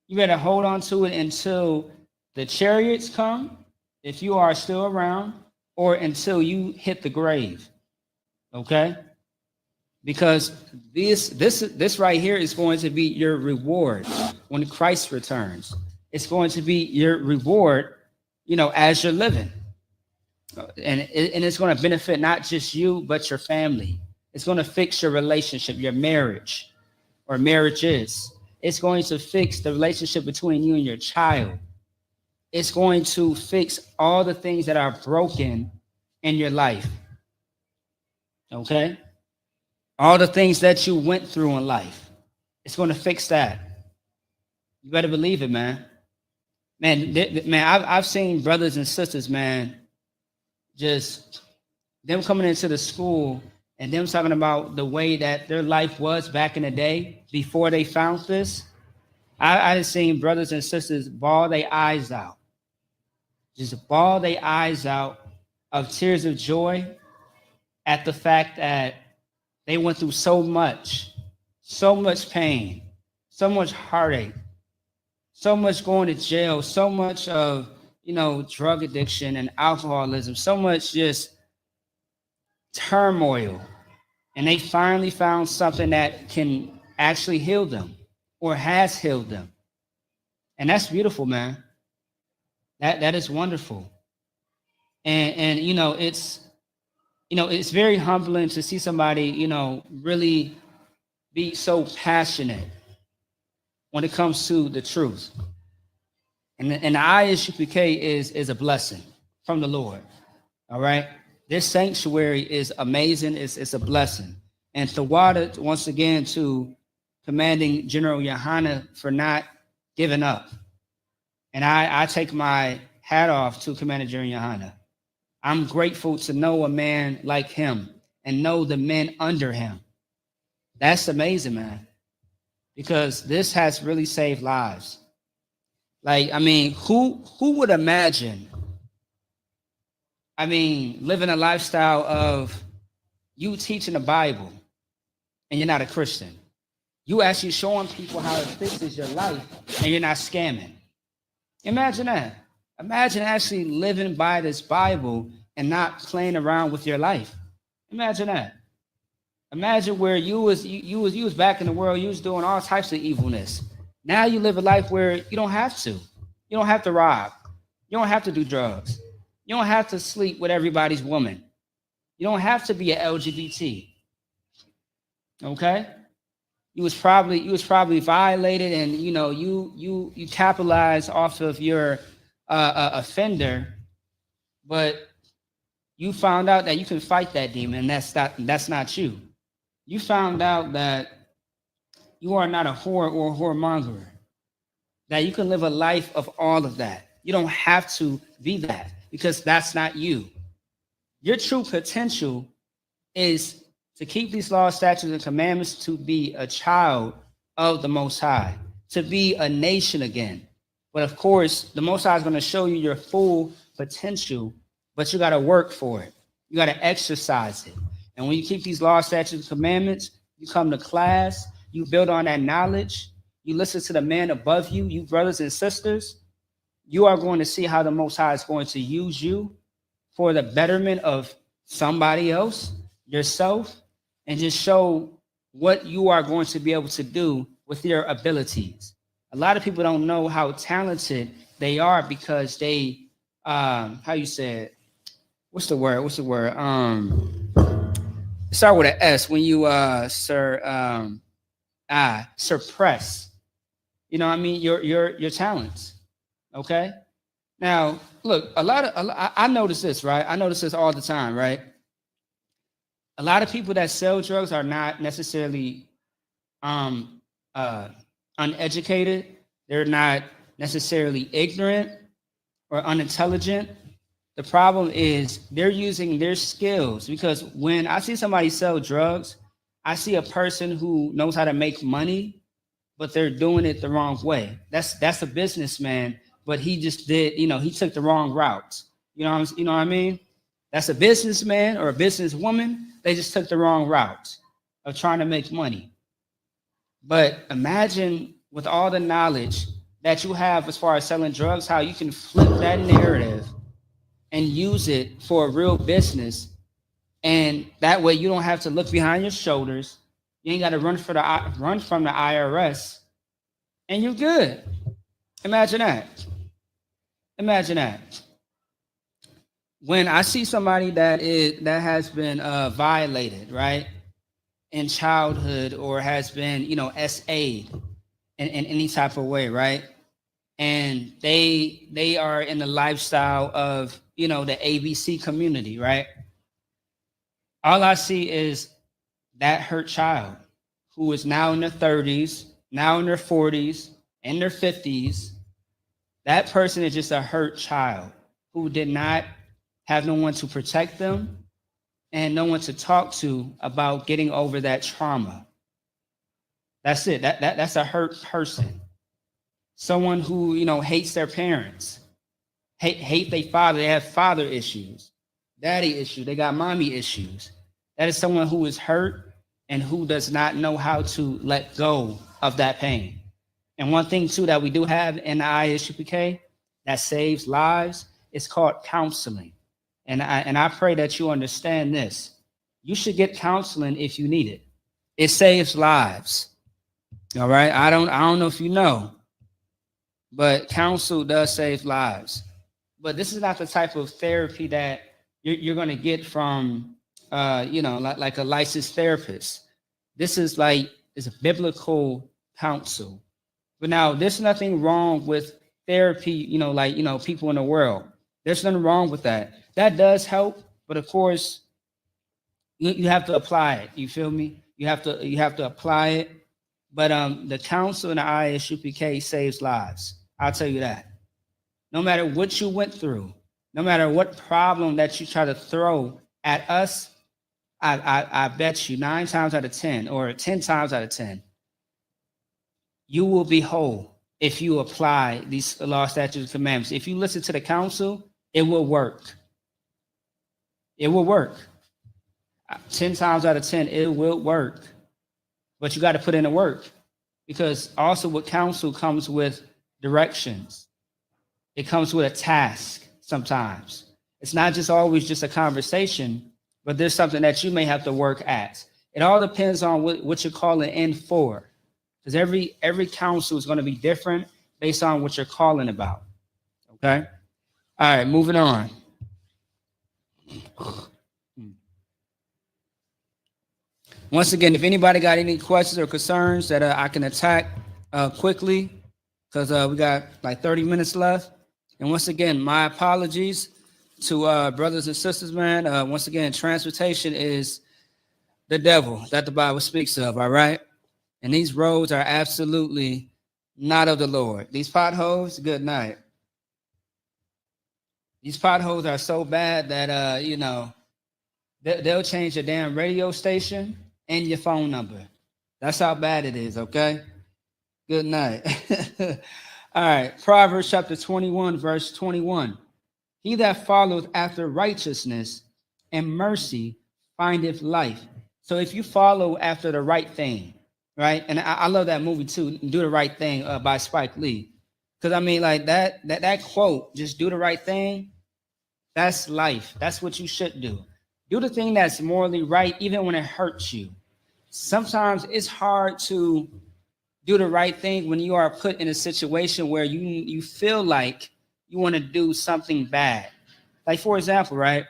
You better hold on to it until the chariots come, if you are still around, or until you hit the grave. Okay? Because this right here is going to be your reward when Christ returns. It's going to be your reward, as you're living. And it's going to benefit not just you, but your family. It's going to fix your relationship, your marriage, or marriages. It's going to fix the relationship between you and your child. It's going to fix all the things that are broken in your life. Okay? All the things that you went through in life. It's going to fix that. You better believe it, man. I've seen brothers and sisters, man, just them coming into the school and them talking about the way that their life was back in the day before they found this. I've seen brothers and sisters bawl their eyes out. Just bawl their eyes out of tears of joy at the fact that they went through so much pain, so much heartache, so much going to jail, so much of, drug addiction and alcoholism, so much just turmoil. And they finally found something that can actually heal them or has healed them. And that's beautiful, man. That is wonderful. And it's very humbling to see somebody, really be so passionate when it comes to the truth. And the ISUPK is a blessing from the Lord. All right. This sanctuary is amazing. It's a blessing. And Tawada, once again, to Commanding General Yohana for not giving up. And I take my hat off to Commander General Yohana. I'm grateful to know a man like him and know the men under him. That's amazing, man. Because this has really saved lives. Who would imagine, living a lifestyle of, you teaching the Bible and you're not a Christian. You actually showing people how it fixes your life and you're not scamming. Imagine that. Imagine actually living by this Bible and not playing around with your life. Imagine that. Imagine where you was back in the world, you was doing all types of evilness. Now you live a life where you don't have to. You don't have to rob. You don't have to do drugs. You don't have to sleep with everybody's woman. You don't have to be an LGBT. Okay? You was probably violated, and you capitalize off of your offender, but you found out that you can fight that demon, and that's not you. You found out that you are not a whore or a whoremonger, that you can live a life of all of that. You don't have to be that because that's not you. Your true potential is to keep these laws, statutes, and commandments, to be a child of the Most High, to be a nation again. But of course, the Most High is going to show you your full potential, but you got to work for it. You got to exercise it. And when you keep these laws, statutes, and commandments, you come to class, you build on that knowledge, you listen to the man above you, you brothers and sisters, you are going to see how the Most High is going to use you for the betterment of somebody else, yourself, and just show what you are going to be able to do with your abilities. A lot of people don't know how talented they are because they, how you say it? What's the word? Start with an S when you, suppress, your talents. Okay. Now, look, I notice this, right? I notice this all the time, right? A lot of people that sell drugs are not necessarily uneducated. They're not necessarily ignorant or unintelligent. The problem is they're using their skills, because when I see somebody sell drugs, I see a person who knows how to make money, but they're doing it the wrong way. That's a businessman, but he just did, he took the wrong route. You know what I mean? That's a businessman or a businesswoman. They just took the wrong route of trying to make money. But imagine with all the knowledge that you have as far as selling drugs, how you can flip that narrative and use it for a real business. And that way you don't have to look behind your shoulders. You ain't got to run from the IRS, and you're good. Imagine that. Imagine that. When I see somebody that has been violated, right, in childhood, or has been, SA'd in any type of way, right, and they are in the lifestyle of, the ABC community, right, all I see is that hurt child who is now in their 30s, now in their 40s, in their 50s. That person is just a hurt child who did not have no one to protect them and no one to talk to about getting over that trauma. That's it. That's a hurt person. Someone who, hates their parents, hate their father. They have father issues, daddy issues. They got mommy issues. That is someone who is hurt and who does not know how to let go of that pain. And one thing too that we do have in the ISUPK that saves lives is called counseling. And I pray that you understand this. You should get counseling if you need it. It saves lives. All right. I don't know if you know, but counsel does save lives. But this is not the type of therapy that you're going to get from like a licensed therapist. This is it's a biblical counsel. But now there's nothing wrong with therapy, people in the world. There's nothing wrong with that. That does help, but of course, you have to apply it. You feel me? You have to apply it. But the counsel in the ISUPK saves lives. I'll tell you that. No matter what you went through, no matter what problem that you try to throw at us, I bet you 9 times out of 10 or 10 times out of 10, you will be whole if you apply these law, statutes, and commandments. If you listen to the counsel, it will work. It will work. 10 times out of 10, it will work. But you got to put in the work, because also with counsel comes with directions. It comes with a task sometimes. It's not just always just a conversation, but there's something that you may have to work at. It all depends on what you're calling in for, because every counsel is going to be different based on what you're calling about. Okay? All right, moving on. Once again, if anybody got any questions or concerns that I can attack quickly, because we got like 30 minutes left. And once again, my apologies to brothers and sisters, man. Once again, transportation is the devil that the Bible speaks of, all right? And these roads are absolutely not of the Lord. These potholes, good night. These potholes are so bad that, you know, they'll change your damn radio station and your phone number. That's how bad it is, okay? Good night. All right, Proverbs chapter 21, verse 21. He that followeth after righteousness and mercy findeth life. So if you follow after the right thing, right? And I love that movie too, Do the Right Thing by Spike Lee. Because I mean, like that quote, just do the right thing, that's life. That's what you should do. Do the thing that's morally right, even when it hurts you. Sometimes it's hard to do the right thing when you are put in a situation where you feel like you want to do something bad. Like, for example, right?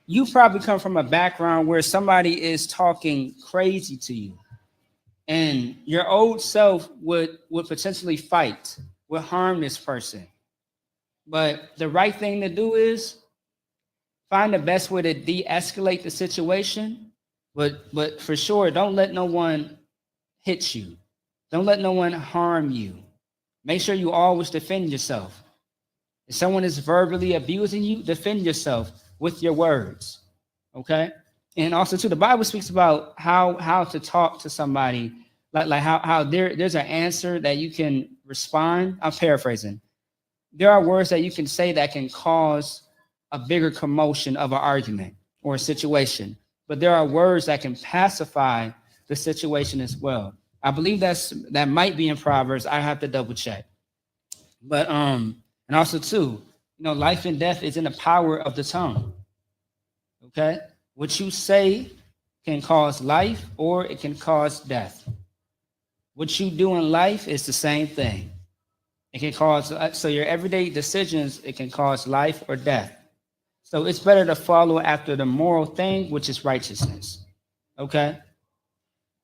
You probably come from a background where somebody is talking crazy to you, and your old self would potentially fight, would harm this person. But the right thing to do is find the best way to de-escalate the situation, but for sure, don't let no one hit you. Don't let no one harm you. Make sure you always defend yourself. If someone is verbally abusing you, defend yourself with your words, okay? And also, too, the Bible speaks about how to talk to somebody, like how there's an answer that you can respond. I'm paraphrasing. There are words that you can say that can cause a bigger commotion of an argument or a situation, but there are words that can pacify the situation as well. I believe that might be in Proverbs. I have to double check. But and also too, you know, life and death is in the power of the tongue. Okay? What you say can cause life or it can cause death. What you do in life is the same thing. It can cause, so your everyday decisions, it can cause life or death. So it's better to follow after the moral thing, which is righteousness. Okay?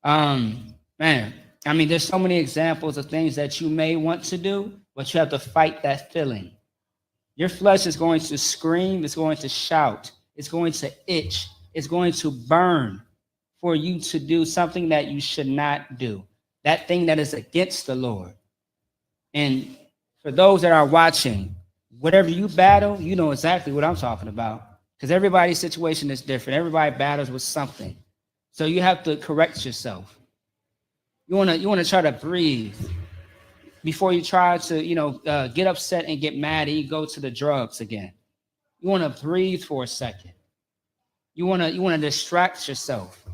Man, I mean, there's so many examples of things that you may want to do, but you have to fight that feeling. Your flesh is going to scream, it's going to shout, it's going to itch, it's going to burn for you to do something that you should not do, that thing that is against the Lord. And for those that are watching, whatever you battle, you know exactly what I'm talking about, because everybody's situation is different. Everybody battles with something. So you have to correct yourself. You want to try to breathe before you try to, get upset and get mad and you go to the drugs again. You want to breathe for a second. You want to distract yourself.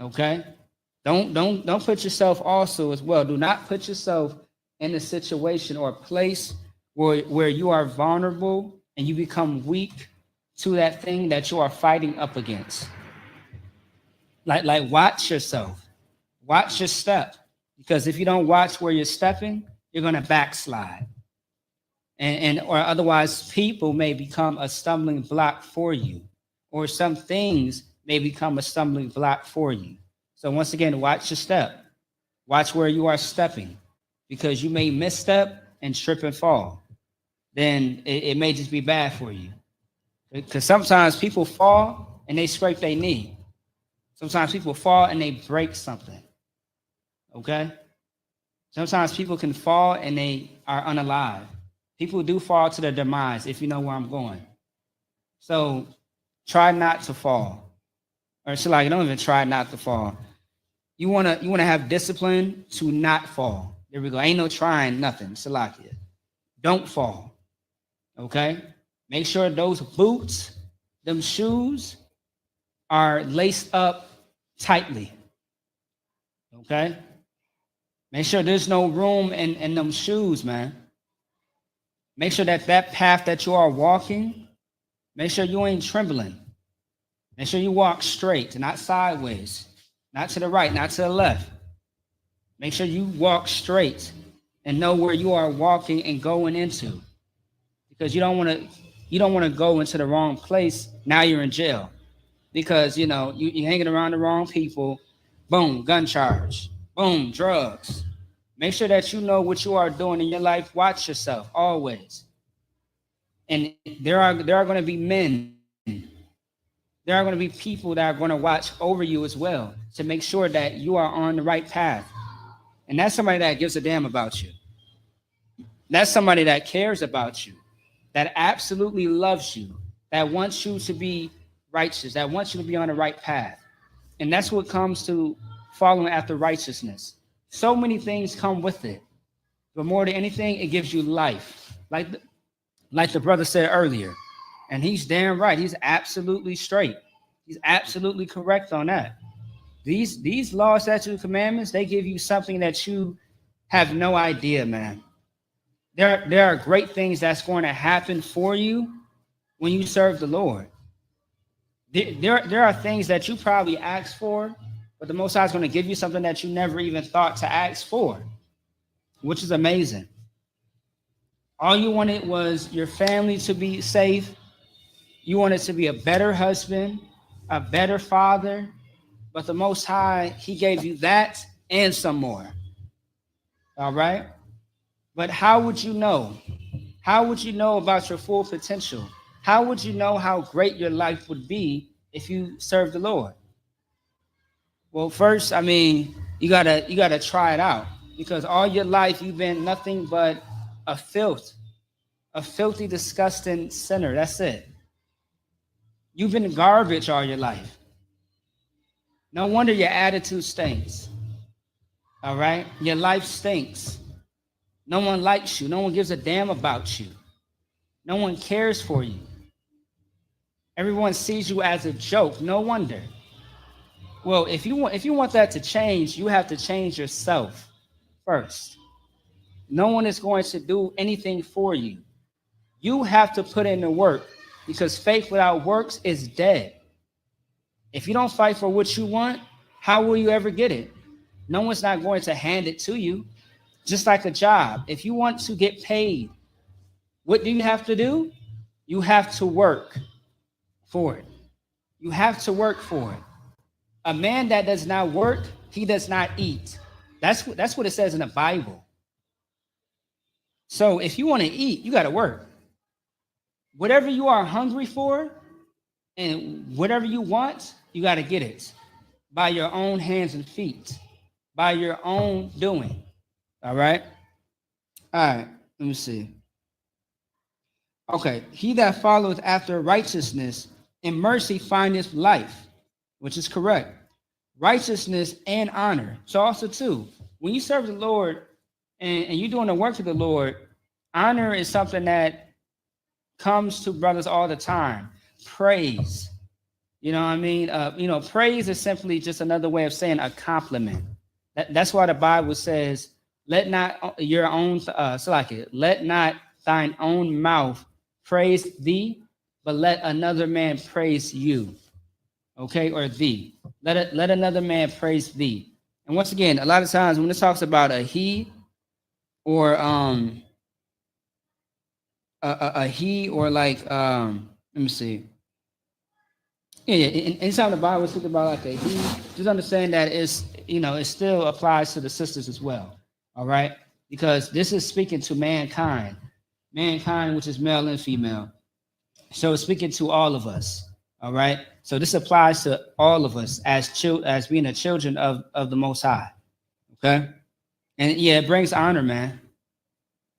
Okay? Don't put yourself also as well. Do not put yourself in a situation or a place where you are vulnerable and you become weak to that thing that you are fighting up against. Like watch yourself. Watch your step, because if you don't watch where you're stepping, you're going to backslide. Or otherwise, people may become a stumbling block for you, or some things may become a stumbling block for you. So once again, watch your step. Watch where you are stepping, because you may misstep and trip and fall. Then it may just be bad for you. Because sometimes people fall and they scrape their knee. Sometimes people fall and they break something. Okay? Sometimes people can fall and they are unalive. People do fall to their demise, if you know where I'm going. So try not to fall. Or don't even try not to fall. You wanna have discipline to not fall. There we go. Ain't no trying nothing. Salakia. Don't fall. Okay? Make sure those boots, them shoes, are laced up tightly. Okay? Make sure there's no room in them shoes, man. Make sure that that path that you are walking, make sure you ain't trembling. Make sure you walk straight, not sideways, not to the right, not to the left. Make sure you walk straight and know where you are walking and going into, because you don't want to go into the wrong place. Now you're in jail because you're hanging around the wrong people. Boom, gun charge. Boom, drugs. Make sure that you know what you are doing in your life. Watch yourself always. And there are going to be men. There are going to be people that are going to watch over you as well to make sure that you are on the right path. And that's somebody that gives a damn about you. That's somebody that cares about you, that absolutely loves you, that wants you to be righteous, that wants you to be on the right path. And that's what comes to following after righteousness. So many things come with it, but more than anything, it gives you life. Like the brother said earlier, and he's damn right. He's absolutely straight. He's absolutely correct on that. These laws, statutes, and commandments, they give you something that you have no idea, man. There are great things that's going to happen for you when you serve the Lord. There are things that you probably asked for, but the Most High is going to give you something that you never even thought to ask for, which is amazing. All you wanted was your family to be safe. You wanted to be a better husband, a better father, but the Most High, he gave you that and some more. All right? But how would you know? How would you know about your full potential? How would you know how great your life would be if you served the Lord? Well, first, you gotta try it out, because all your life you've been nothing but a filthy, disgusting sinner. That's it. You've been garbage all your life. No wonder your attitude stinks. All right? Your life stinks. No one likes you. No one gives a damn about you. No one cares for you. Everyone sees you as a joke. No wonder. Well, if you want that to change, you have to change yourself first. No one is going to do anything for you. You have to put in the work, because faith without works is dead. If you don't fight for what you want, how will you ever get it? No one's not going to hand it to you. Just like a job. If you want to get paid, what do you have to do? You have to work for it. You have to work for it. A man that does not work, he does not eat. That's what it says in the Bible. So if you want to eat, you got to work. Whatever you are hungry for and whatever you want, you got to get it by your own hands and feet, by your own doing. All right. All right. Let me see. Okay. He that followeth after righteousness and mercy findeth life, which is correct. Righteousness and honor. So also too, when you serve the Lord and you're doing the work of the Lord, honor is something that comes to brothers all the time. Praise. You know what I mean? Praise is simply just another way of saying a compliment. That's why the Bible says, let not your own, let not thine own mouth praise thee, but let another man praise you. Okay, or thee. Let another man praise thee. And once again, a lot of times when it talks about a he or a he or let me see. Yeah, anytime the Bible speaks about like a he, just understand that it still applies to the sisters as well. All right, because this is speaking to mankind, which is male and female. So it's speaking to all of us. All right. So this applies to all of us as being the children of the Most High. Okay. And yeah, it brings honor, man.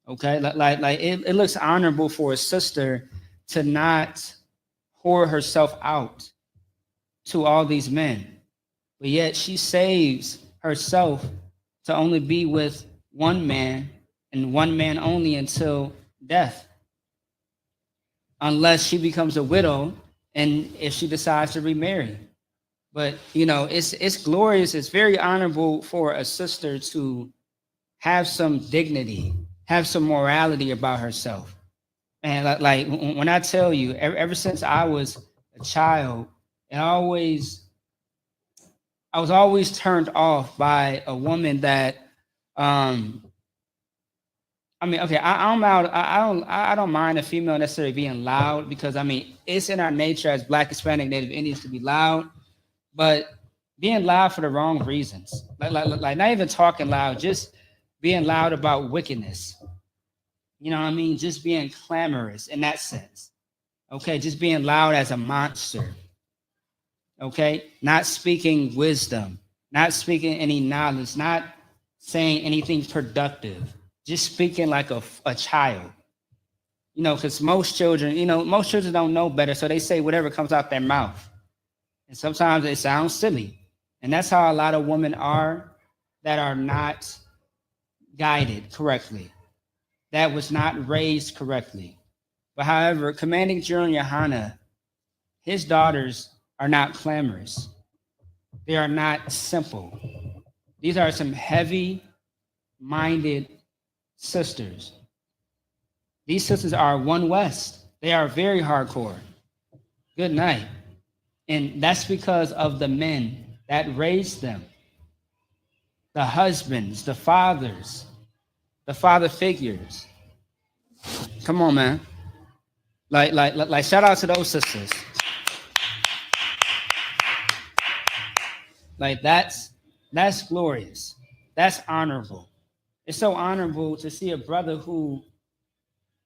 Okay. Like it looks honorable for a sister to not pour herself out to all these men, but yet she saves herself to only be with one man and one man only until death, unless she becomes a widow and if she decides to remarry. But you know, it's glorious. It's very honorable for a sister to have some dignity, have some morality about herself. And like when I tell you, ever since I was a child, I was always turned off by a woman that, I mean, okay, I don't mind a female necessarily being loud, because I mean, it's in our nature as Black, Hispanic, Native Indians to be loud, but being loud for the wrong reasons, like not even talking loud, just being loud about wickedness. You know what I mean? Just being clamorous in that sense. Okay, just being loud as a monster. Okay, not speaking wisdom, not speaking any knowledge, not saying anything productive, just speaking like a child. You know, because most children don't know better, so they say whatever comes out their mouth. And sometimes it sounds silly. And that's how a lot of women are that are not guided correctly, that was not raised correctly. But however, Commanding General Yohana, his daughters are not clamorous. They are not simple. These are some heavy-minded sisters. These sisters are One West. They are very hardcore. Good night. And that's because of the men that raised them. The husbands, the fathers, the father figures. Come on, man. Like shout out to those sisters. Like that's glorious. That's honorable. It's so honorable to see a brother who,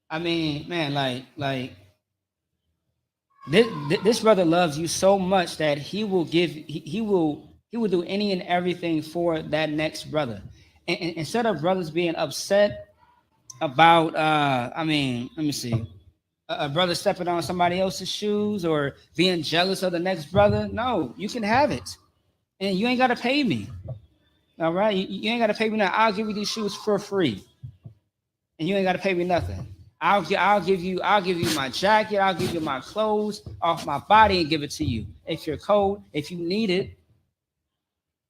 I mean, man, like this brother loves you so much that he will do any and everything for that next brother. And instead of brothers being upset about, I mean, let me see, a brother stepping on somebody else's shoes or being jealous of the next brother, no, you can have it. And you ain't got to pay me. All right? You ain't got to pay me now. I'll give you these shoes for free. And you ain't got to pay me nothing. I'll give you my jacket. I'll give you my clothes off my body and give it to you. If you're cold, if you need it.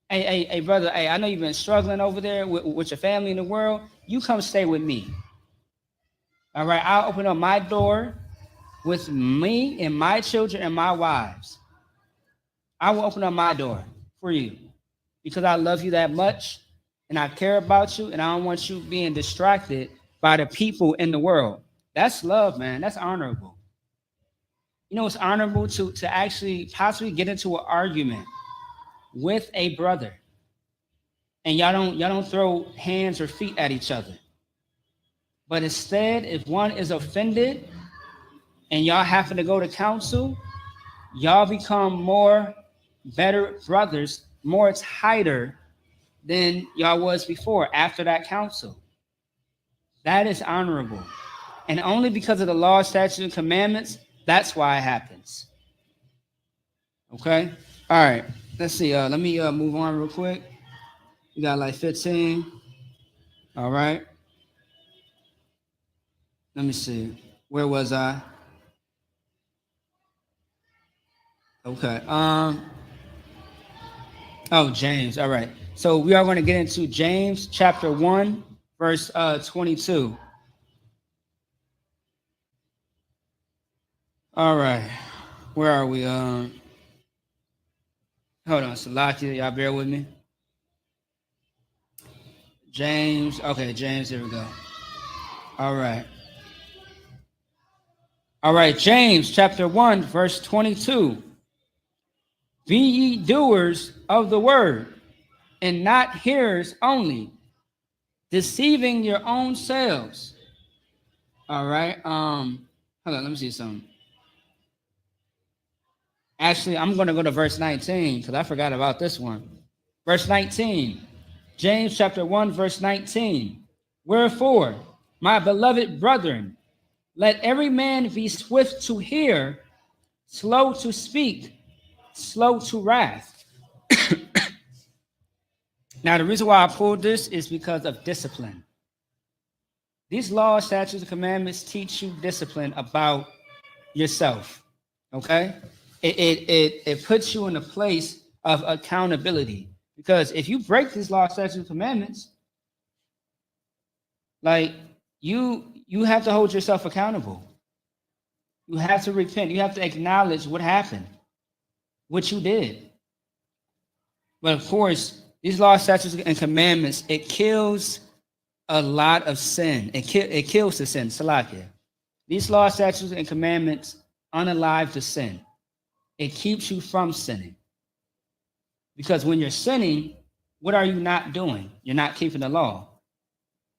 Hey, brother, hey, I know you've been struggling over there with your family in the world. You come stay with me. All right? I'll open up my door with me and my children and my wives. I will open up my door for you because I love you that much and I care about you and I don't want you being distracted by the people in the world. That's love, man. That's honorable. You know, it's honorable to actually possibly get into an argument with a brother and y'all don't throw hands or feet at each other. But instead, if one is offended and y'all happen to go to counsel, y'all become better brothers, more tighter than y'all was before after that counsel. That is honorable. And only because of the law, statutes, and commandments, that's why it happens. Okay? All right. Let's see. Let me move on real quick. We got like 15. All right. Let me see. Where was I? Okay. Oh, James. All right. So we are going to get into James chapter 1, verse 22. All right. Where are we? Hold on, Salakia, y'all bear with me. James. Okay, James, here we go. All right. All right, James chapter 1, verse 22. Be ye doers of the word, and not hearers only, deceiving your own selves. All right. Hold on, let me see something. Actually, I'm going to go to verse 19 because I forgot about this one. Verse 19, James chapter 1, verse 19. Wherefore, my beloved brethren, let every man be swift to hear, slow to speak, slow to wrath. Now, the reason why I pulled this is because of discipline. These laws, statutes, and commandments teach you discipline about yourself, okay? It puts you in a place of accountability. Because if you break these law, statutes, and commandments, like you have to hold yourself accountable. You have to repent. You have to acknowledge what happened, what you did. But of course, these law, statutes, and commandments, it kills a lot of sin. It kills the sin, Salakia. These law, statutes, and commandments unalive the sin. It keeps you from sinning. Because when you're sinning, what are you not doing? You're not keeping the law.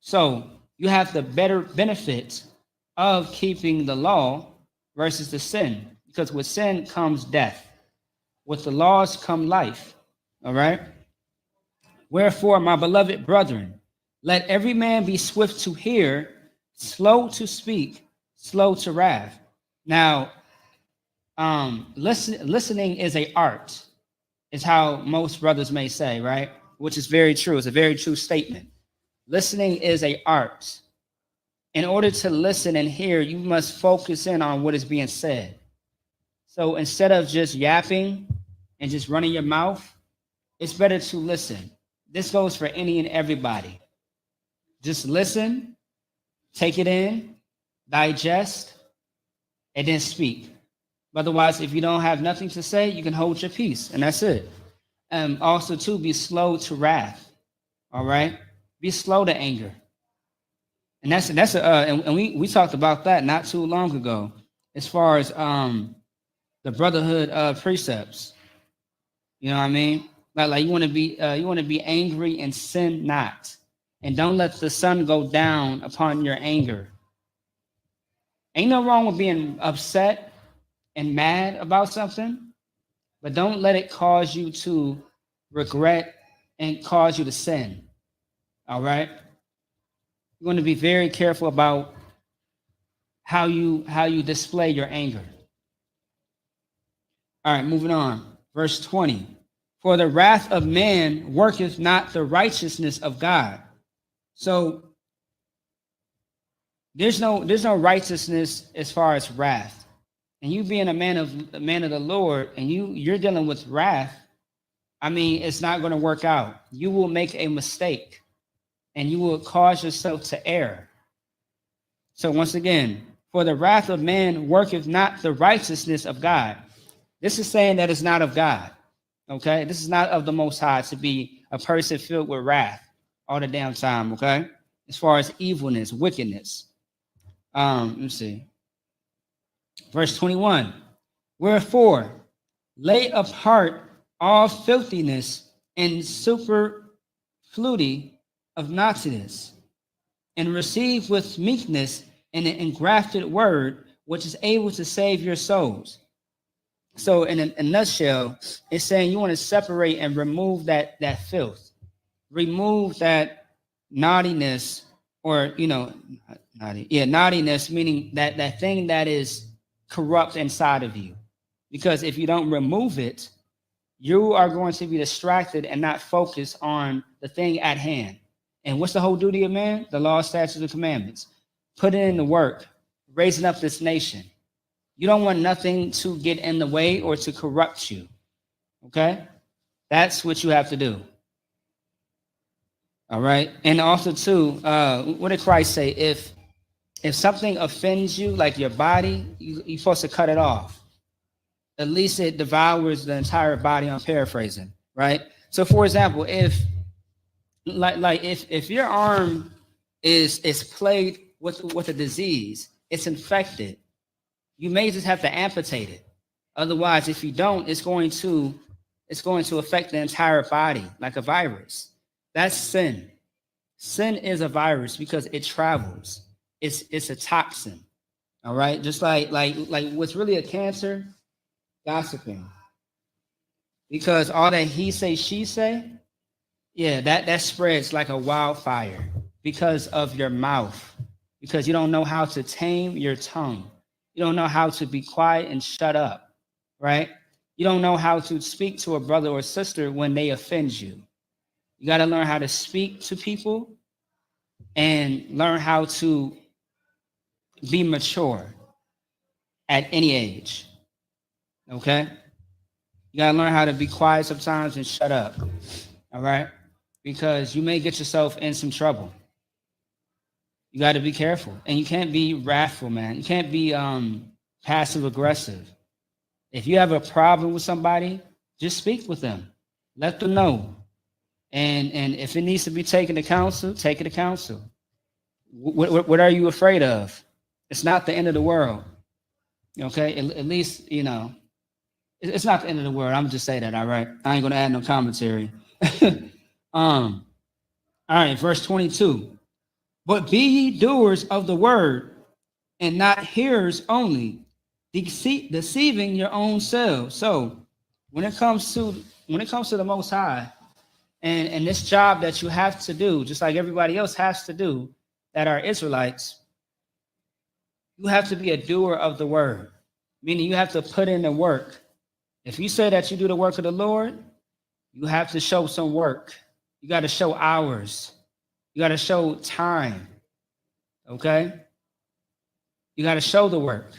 So you have the better benefits of keeping the law versus the sin. Because with sin comes death. With the laws come life. All right? Wherefore, my beloved brethren, let every man be swift to hear, slow to speak, slow to wrath. Now, listening is an art, is how most brothers may say, right? Which is very true. It's a very true statement. Listening is an art. In order to listen and hear, you must focus in on what is being said. So instead of just yapping and just running your mouth, it's better to listen. This goes for any and everybody. Just listen, take it in, digest, and then speak. Otherwise, if you don't have nothing to say, you can hold your peace, and that's it. Also, too, be slow to wrath. All right, be slow to anger, and and we talked about that not too long ago, as far as the brotherhood of precepts. You know what I mean? Like you want to be angry and sin not, and don't let the sun go down upon your anger. Ain't no wrong with being upset and mad about something, but don't let it cause you to regret and cause you to sin. All right? You're going to be very careful about how you display your anger. All right, moving on. Verse 20. For the wrath of man worketh not the righteousness of God. So there's no righteousness as far as wrath. And you being a man of the Lord, and you're dealing with wrath, I mean, it's not going to work out. You will make a mistake, and you will cause yourself to err. So once again, for the wrath of man worketh not the righteousness of God. This is saying that it's not of God. Okay, this is not of the Most High to be a person filled with wrath all the damn time. Okay, as far as evilness, wickedness. Let me see. Verse 21. Wherefore, lay apart all filthiness and superfluity of naughtiness, and receive with meekness an engrafted word, which is able to save your souls. So in a nutshell, it's saying you want to separate and remove that filth, remove that naughtiness, or naughtiness, meaning that thing that is corrupt inside of you. Because if you don't remove it, you are going to be distracted and not focus on the thing at hand. And what's the whole duty of man? The law, statutes, and commandments. Put it in the work, raising up this nation. You don't want nothing to get in the way or to corrupt you. Okay? That's what you have to do. All right? And also, too, what did Christ say? If something offends you, like your body, you're supposed to cut it off. At least it devours the entire body. I'm paraphrasing, right? So, for example, if your arm is plagued with a disease, it's infected, you may just have to amputate it. Otherwise, if you don't, it's going to affect the entire body like a virus. That's sin. Sin is a virus because it travels. It's a toxin. All right, just like what's really a cancer, gossiping. Because all that he say, she say, yeah, that spreads like a wildfire because of your mouth. Because you don't know how to tame your tongue. You don't know how to be quiet and shut up, right? You don't know how to speak to a brother or sister when they offend you. You got to learn how to speak to people and learn how to be mature at any age, okay? You got to learn how to be quiet sometimes and shut up. All right? Because you may get yourself in some trouble. You got to be careful. And you can't be wrathful, man. You can't be passive aggressive. If you have a problem with somebody, just speak with them. Let them know. And if it needs to be taken to counsel, take it to counsel. What are you afraid of? It's not the end of the world. Okay? At least, you know, it's not the end of the world. I'm just saying that, all right? I ain't going to add no commentary. All right, verse 22. But be ye doers of the word, and not hearers only, deceiving your own selves. So when it comes to the Most High, and this job that you have to do, just like everybody else has to do that are Israelites, you have to be a doer of the word, meaning you have to put in the work. If you say that you do the work of the Lord, you have to show some work. You got to show hours. You got to show time. Okay? You got to show the work.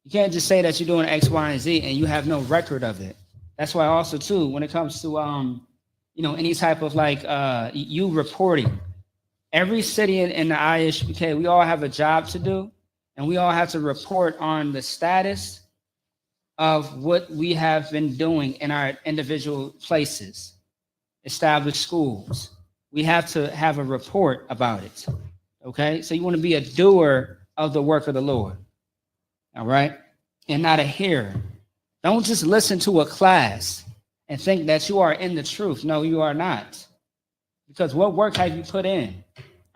You can't just say that you're doing X, Y, and Z and you have no record of it. That's why also too, when it comes to you know, any type of like you reporting, every city in the ISUPK, we all have a job to do, and we all have to report on the status of what we have been doing in our individual places, established schools. We have to have a report about it. Okay, so you want to be a doer of the work of the Lord. All right, and not a hearer. Don't just listen to a class and think that you are in the truth. No, you are not. Because what work have you put in?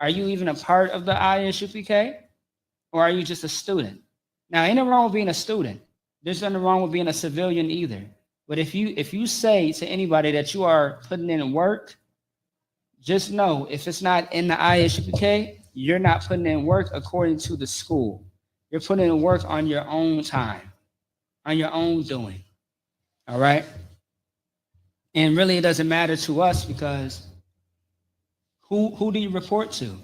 Are you even a part of the ISUPK? Or are you just a student? Now, ain't nothing wrong with being a student. There's nothing wrong with being a civilian either. But if you say to anybody that you are putting in work, just know if it's not in the ISUPK, you're not putting in work according to the school. You're putting in work on your own time, on your own doing. All right? And really, it doesn't matter to us because who do you report to?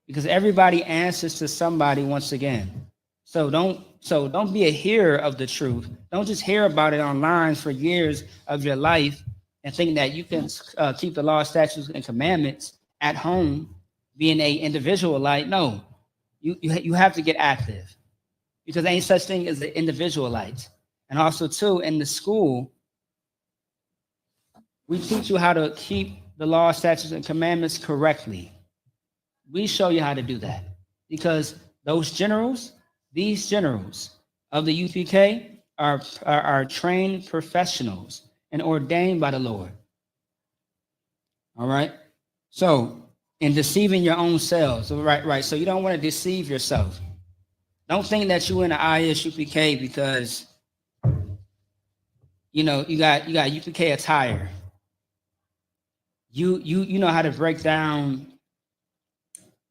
Because everybody answers to somebody once again. So don't be a hearer of the truth. Don't just hear about it online for years of your life and think that you can keep the law, statutes, and commandments at home, being a individualite. No, you have to get active because there ain't such thing as an individualite. And also too, in the school, we teach you how to keep the law, statutes, and commandments correctly. We show you how to do that because these generals of the UPK are trained professionals and ordained by the Lord. All right. So in deceiving your own selves, right. So you don't want to deceive yourself. Don't think that you're in the ISUPK because you know you got UPK attire. You know how to break down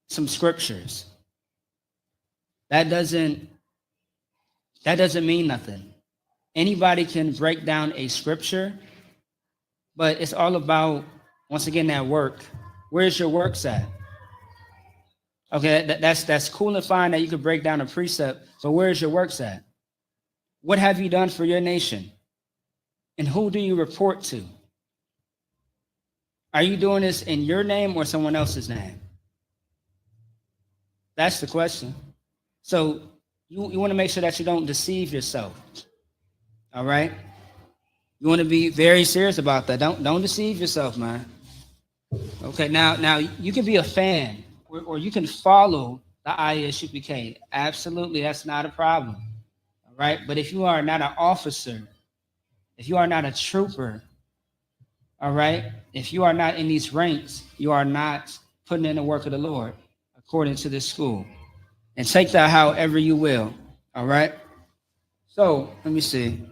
some scriptures. That doesn't mean nothing. Anybody can break down a scripture, but it's all about, once again, that work. Where's your works at? Okay, that's cool and fine that you could break down a precept, but where's your works at? What have you done for your nation? And who do you report to? Are you doing this in your name or someone else's name? That's the question. So you want to make sure that you don't deceive yourself. All right? You want to be very serious about that. Don't deceive yourself, man. Okay, now you can be a fan or you can follow the ISUPK. Absolutely, that's not a problem. All right? But if you are not an officer, if you are not a trooper, all right, if you are not in these ranks, you are not putting in the work of the Lord according to this school. And take that however you will. All right. So let me see.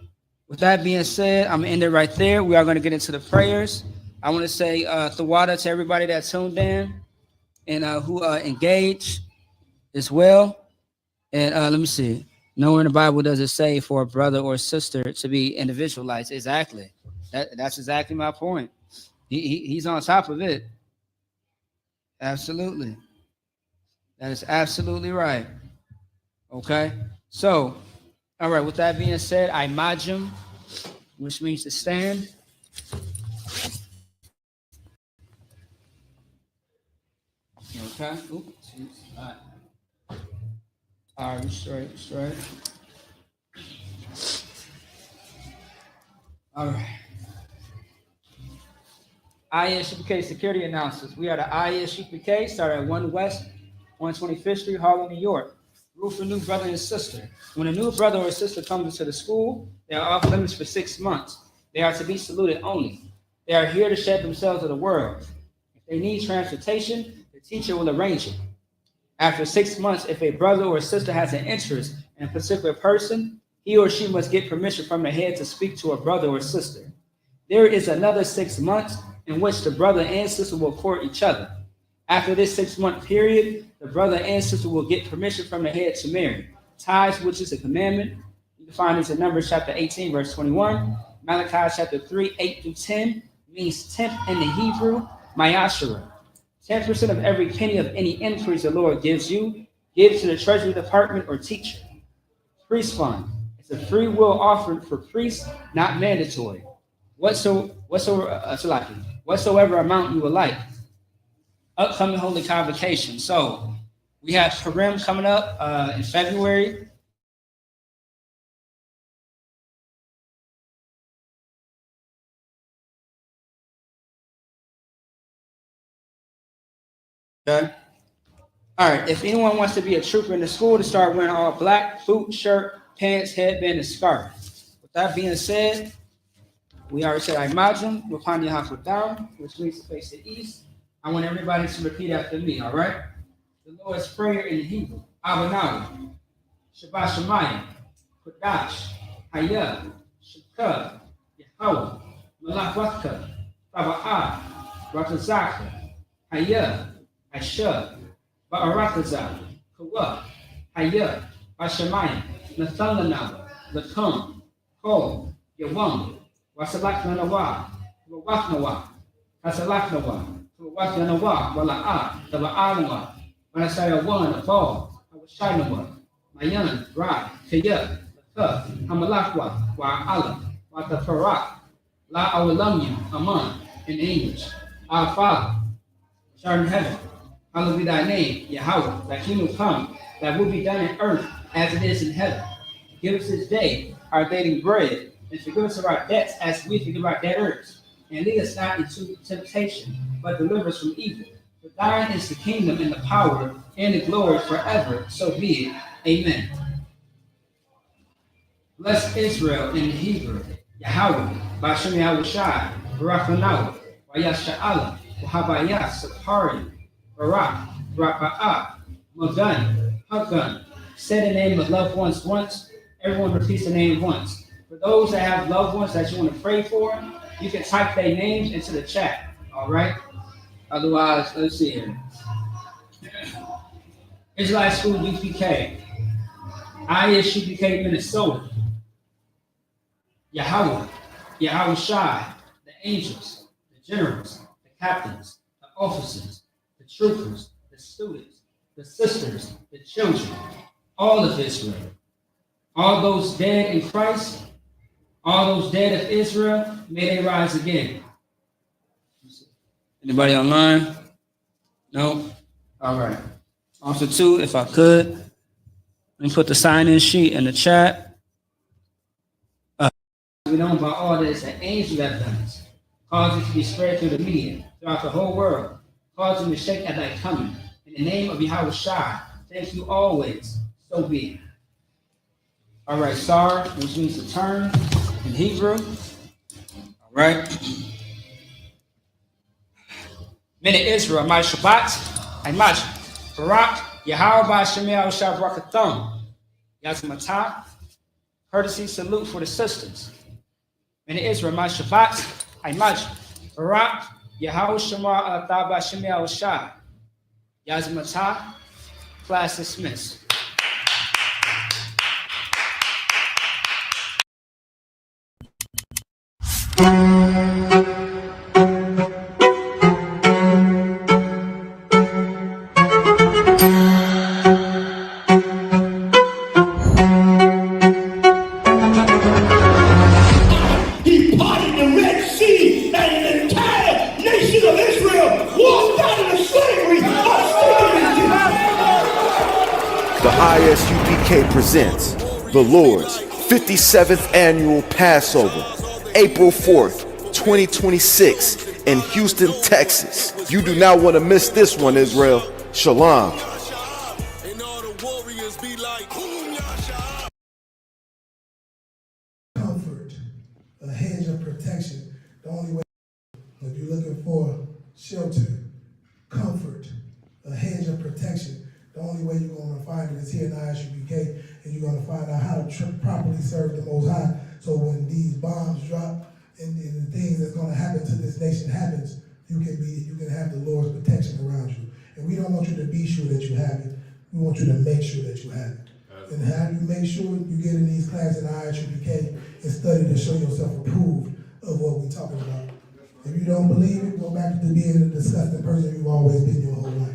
With that being said, I'm gonna end it right there. We are going to get into the prayers. I want to say Thawada to everybody that tuned in and who engaged as well. And let me see. Nowhere in the Bible does it say for a brother or sister to be individualized. Exactly. That's exactly my point. He's on top of it. Absolutely. That is absolutely right. Okay. So, all right. With that being said, I majum. which means to stand. Okay. Oops. All right, straight. All right. ISUPK security announcements. We are the ISUPK, started at 1 West 125th Street, Harlem, New York. Rule for new brother and sister. When a new brother or sister comes into the school, they are off limits for 6 months. They are to be saluted only. They are here to shed themselves to the world. If they need transportation, the teacher will arrange it. After 6 months, if a brother or sister has an interest in a particular person, he or she must get permission from the head to speak to a brother or sister. There is another 6 months in which the brother and sister will court each other. After this 6-month period, the brother and sister will get permission from the head to marry. Tithes, which is a commandment, you can find this in Numbers chapter 18, verse 21. Malachi chapter 3, 8 through 10 means tenth in the Hebrew, mayashara. 10% of every penny of any increase the Lord gives you, give to the treasury department or teacher. Priest fund. It's a free will offering for priests, not mandatory. Whatsoever amount you would like. Upcoming Holy Convocation. So we have Purim coming up in February. Okay. All right. If anyone wants to be a trooper in the school, to start wearing all black, boot, shirt, pants, headband, and scarf. With that being said, we already said Imagine, Wapanya Hakodam, which means to face the east. I want everybody to repeat after me, all right? The Lord's Prayer in Hebrew. Abanawi, Shabbat Shemayim, Kodash, Hayah, Shukah, Yahweh, Malachwatka, Taba'ah, Ratazaka, Hayah, Asher, Ba'aratazah, Kawah, Hayah, Bashamayim, Nathalanawa, Lakum, Kol, Yawam, Wasalaknanawa, Wawaknawa, Hasalaknawa, Wawaknawa, Wala'a, Taba'anawa, Manasayawan, Abal, Awashanawa, Mayan, Ra, Kaya, Lakah, Hamalakwa, Wa'ala, Watafarak, La Awalamya, Aman, in English. Our Father, which art in heaven, hallowed be thy name, Yahweh, thy kingdom come, thy will be done in earth as it is in heaven. Give us this day our daily bread, and forgive us of our debts as we forgive our debtors. And lead us not into temptation, but deliver us from evil. For thine is the kingdom and the power and the glory forever. So be it. Amen. Bless Israel in Hebrew. Yahweh, Bashem Yahushai, Barak Manaw, Wayasha'ala, Wahabaya, Sapari, Barak, Raka'ah, Magan, Hagan. Say the name of loved ones once. Everyone repeats the name once. For those that have loved ones that you want to pray for, you can type their names into the chat. All right? Otherwise, let's see here. Israelite School UPK. ISUPK Minnesota. Yahweh, Yahweh Shai, the angels, the generals, the captains, the officers, the troopers, the students, the sisters, the children, all of Israel. All those dead in Christ, all those dead of Israel, may they rise again. Anybody online? No? All right. Also, too, if I could, let me put the sign-in sheet in the chat. We know by all that it's an angel that done this, causing it to be spread through the media, throughout the whole world, causing to shake at thy coming. In the name of Yahweh Shai, thank you always. So be it. All right, Sar, which means to turn in Hebrew. All right. Minute Israel, my Shabbat, Imagine. Barak, Yahweh Bashem Yahushua Barakathon. Yazmatah, courtesy salute for the sisters. Minute Israel, my Shabbat, Imagine. Barak, Yahweh Shema Atah Bashem Yahushua. Yazmatah, class dismissed. ISUPK presents the Lord's 57th Annual Passover, April 4th, 2026 in Houston, Texas. You do not want to miss this one, Israel. Shalom. Comfort, a hedge of protection. The only way, if you're looking for shelter, comfort, a hedge of protection, the only way you're going to find it is here in ISUPK, and you're going to find out how to properly serve the Most High. So when these bombs drop and the things that's going to happen to this nation happens, you can have the Lord's protection around you. And we don't want you to be sure that you have it. We want you to make sure that you have it. And how do you make sure you get in these classes in ISUPK and study to show yourself approved of what we're talking about? If you don't believe it, go back to being a disgusting person you've always been your whole life.